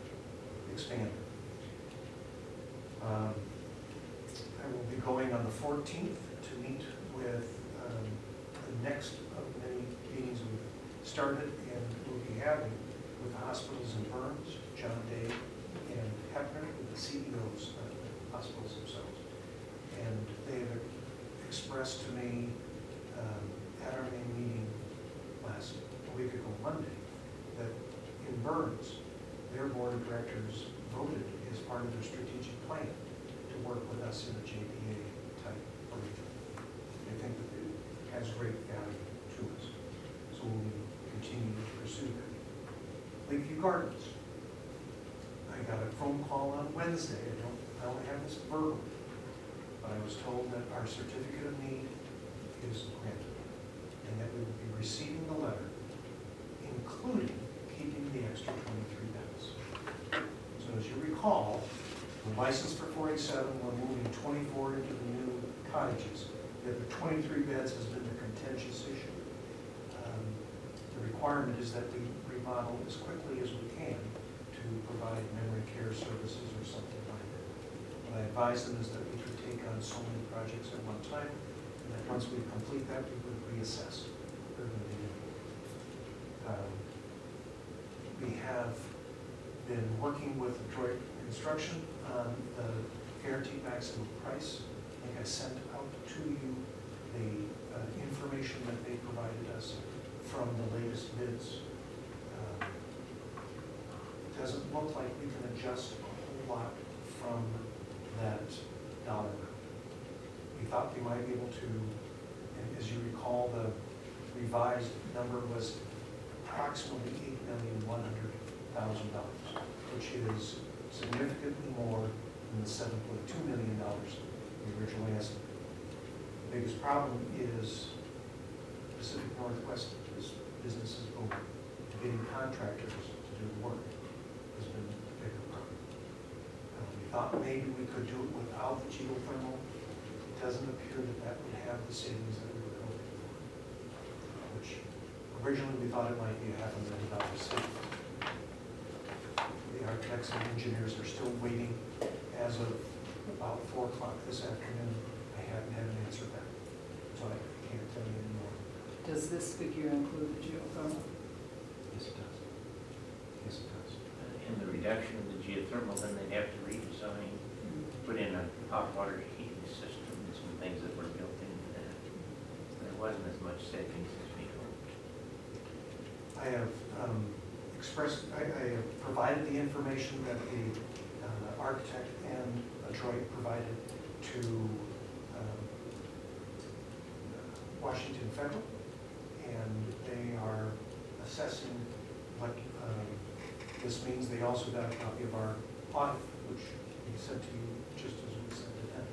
expanded. I will be going on the 14th to meet with the next of many meetings we've started and will be having with the hospitals in Burns, John Day, and Hepner, with the CEOs of the hospitals themselves. And they have expressed to me at our main meeting a week ago Monday, that in Burns, their board of directors voted as part of their strategic plan to work with us in a JPA type arrangement. They think that it has great value to us, so we'll continue to pursue that. Lakeview Gardens, I got a phone call on Wednesday. I only have this verbal, but I was told that our certificate of need is granted, and that we will be receiving the letter, including keeping the extra 23 beds. So as you recall, the license for 47, we're moving 24 into the new cottages. The other 23 beds has been the contentious issue. The requirement is that we remodel as quickly as we can to provide memory care services or something like that. What I advised them is that we could take on so many projects at one time, and that once we complete that, we would reassess. We have been working with Detroit Construction on the guarantee maximum price. I think I sent out to you the information that they provided us from the latest bids. It doesn't look like we can adjust a whole lot from that dollar amount. We thought we might be able to, and as you recall, the revised number was approximately $8,100,000, which is significantly more than the $7.2 million we originally estimated. The biggest problem is Pacific Northwest business is booming. Getting contractors to do the work has been a bigger problem. We thought maybe we could do it without the geothermal. It doesn't appear that that would have the savings that we were hoping for, which originally we thought it might be $500,000 savings. The architects and engineers are still waiting. As of about 4 o'clock this afternoon, I haven't had an answer back, so I can't tell you anymore. Does this figure include the geothermal? Yes, it does. Yes, it does. In the reduction of the geothermal, then they'd have to redesign, put in a hot water heating system and some things that were built into that. There wasn't as much savings as we hoped. I have I have provided the information that the architect and Detroit provided to Washington Federal, and they are assessing what this means. They also got a copy of our audit, which we sent to you just as we sent to them.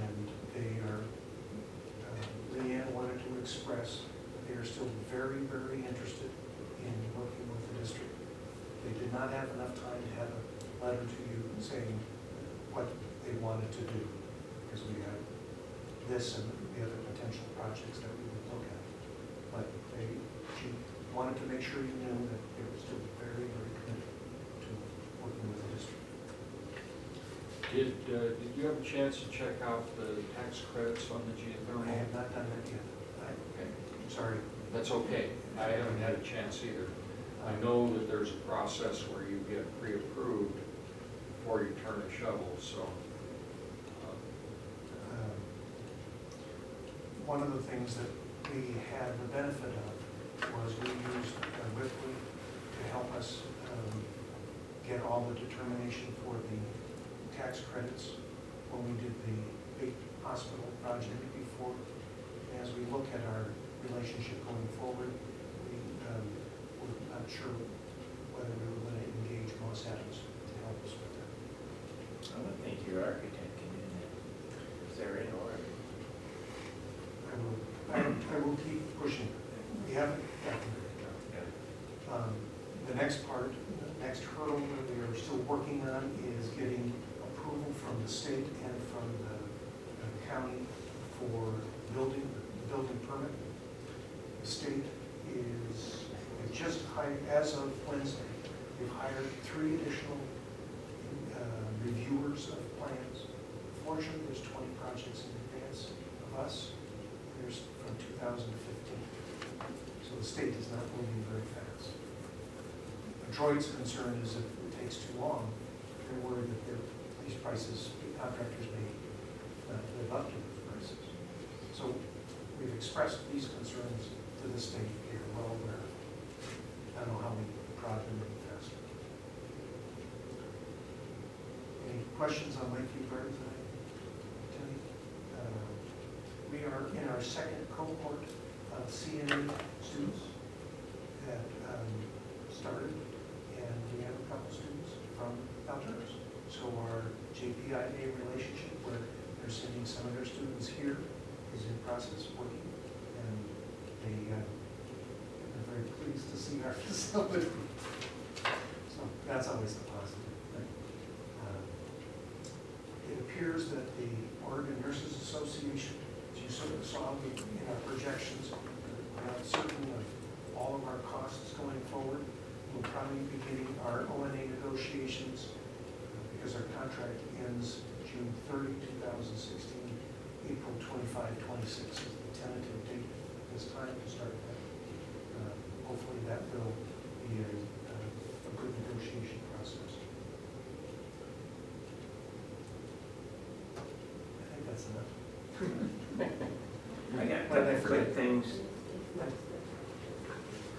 And they are, Leanne wanted to express that they are still very, very interested in working with the district. They did not have enough time to have a letter to you saying what they wanted to do, because we have this and the other potential projects that we would look at. But she wanted to make sure you knew that they were still very, very committed to working with the district. Did you have a chance to check out the tax credits on the geothermal? I have not done that yet. Okay. I'm sorry. That's okay. I haven't had a chance either. I know that there's a process where you get pre-approved before you turn a shovel, so. One of the things that we had the benefit of was we used Ripley to help us get all the determination for the tax credits when we did the big hospital project before. And as we look at our relationship going forward, we're not sure whether we were going to engage Moss Adams to help us with that. I would think your architect can do that. Is there in order? I will keep pushing. We haven't gotten there. The next part, the next hurdle that we are still working on is getting approval from the state and from the county for building permit. The state is, just hired, as of Wednesday, they've hired 3 additional reviewers of plans. Fortunately, there's 20 projects in advance of us. There's from 2015. So the state is not moving very fast. Detroit's concern is if it takes too long, they're worried that these prices, the contractors may not live up to those prices. So we've expressed these concerns to the state. They're well aware. I don't know how we prod them any faster. Any questions on Lakeview Gardens tonight? Timmy? We are in our second cohort of CNA students that started, and we have a couple students from Algiers. So our JPIA relationship, where they're sending some of their students here, is in process working, and they're very pleased to see our facility. So that's always a positive thing. It appears that the Oregon Nurses Association, as you sort of saw in our projections, we're not certain of all of our costs going forward. We'll probably be getting our ONA negotiations because our contract ends June 30, 2016. April 25, 26 is the tentative date at this time to start that. Hopefully that will be a good negotiation process. I think that's enough. I got a couple of quick things.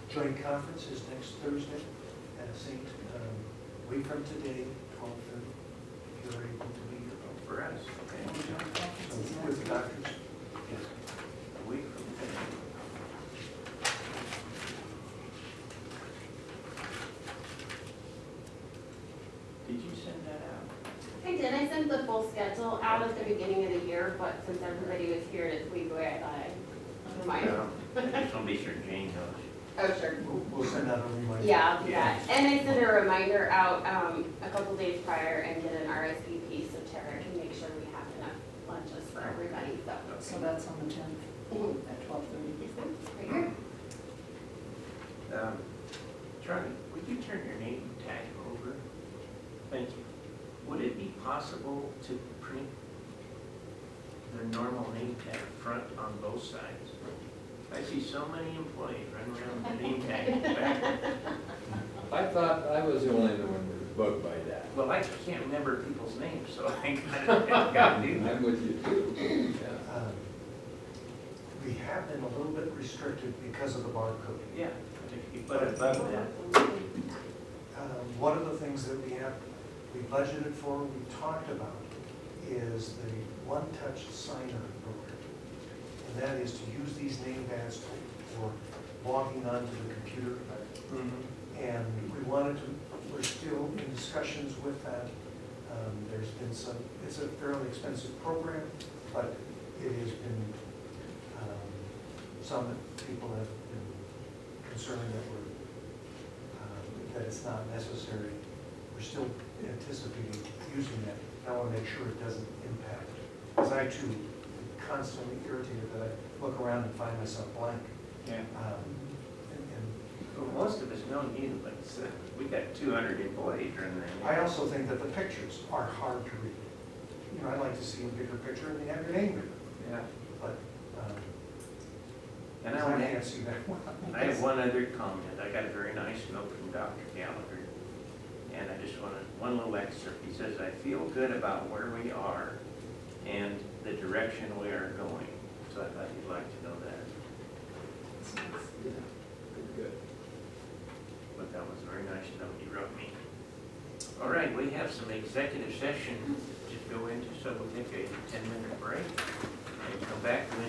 Joint conference is next Thursday at St. Week from today, 12:30. If you're able to be here. For us, okay. So with the doctors. Yes. A week from today. Did you send that out? I did, I sent the full schedule out at the beginning of the year, but since everybody was here this week, I thought I'd remind them. I just want to be sure Jane knows. Oh, sure. We'll send out a reminder. Yeah, I'll do that. And I sent a reminder out a couple days prior and did an RSVP so Tara can make sure we have enough lunches for everybody, so. So that's on the 10th Mhm. at 12:30. Right here. Charlie, would you turn your name tag over? Thank you. Would it be possible to print the normal name tag front on both sides? I see so many employees running around with the name tag back. I thought I was the only one that was bugged by that. Well, I can't remember people's names, so I got to do that. I'm with you too. Yeah. We have been a little bit restricted because of the barcode. Yeah, but if you put it above that. One of the things that we budgeted for, we talked about, is the one-touch sign-on program. And that is to use these name pads for logging onto the computer. And we wanted to, we're still in discussions with that. There's been some, it's a fairly expensive program, but it has been, some people have been concerned that it's not necessary. We're still anticipating using that. I want to make sure it doesn't impact, because I too am constantly irritated that I look around and find myself blank. Yeah. And Well, most of us know you, but we got 200 employees running there. I also think that the pictures are hard to read. You know, I'd like to see a bigger picture and they have your name written, Yeah. but And I can't see that one. I have one other comment. I got a very nice note from Dr. Gallagher. And I just want to, one little excerpt. He says, "I feel good about where we are and the direction we are going." So I thought you'd like to know that. Yeah. Good. But that was a very nice note he wrote me. All right, we have some executive session to go into, so we'll take a 10-minute break and come back with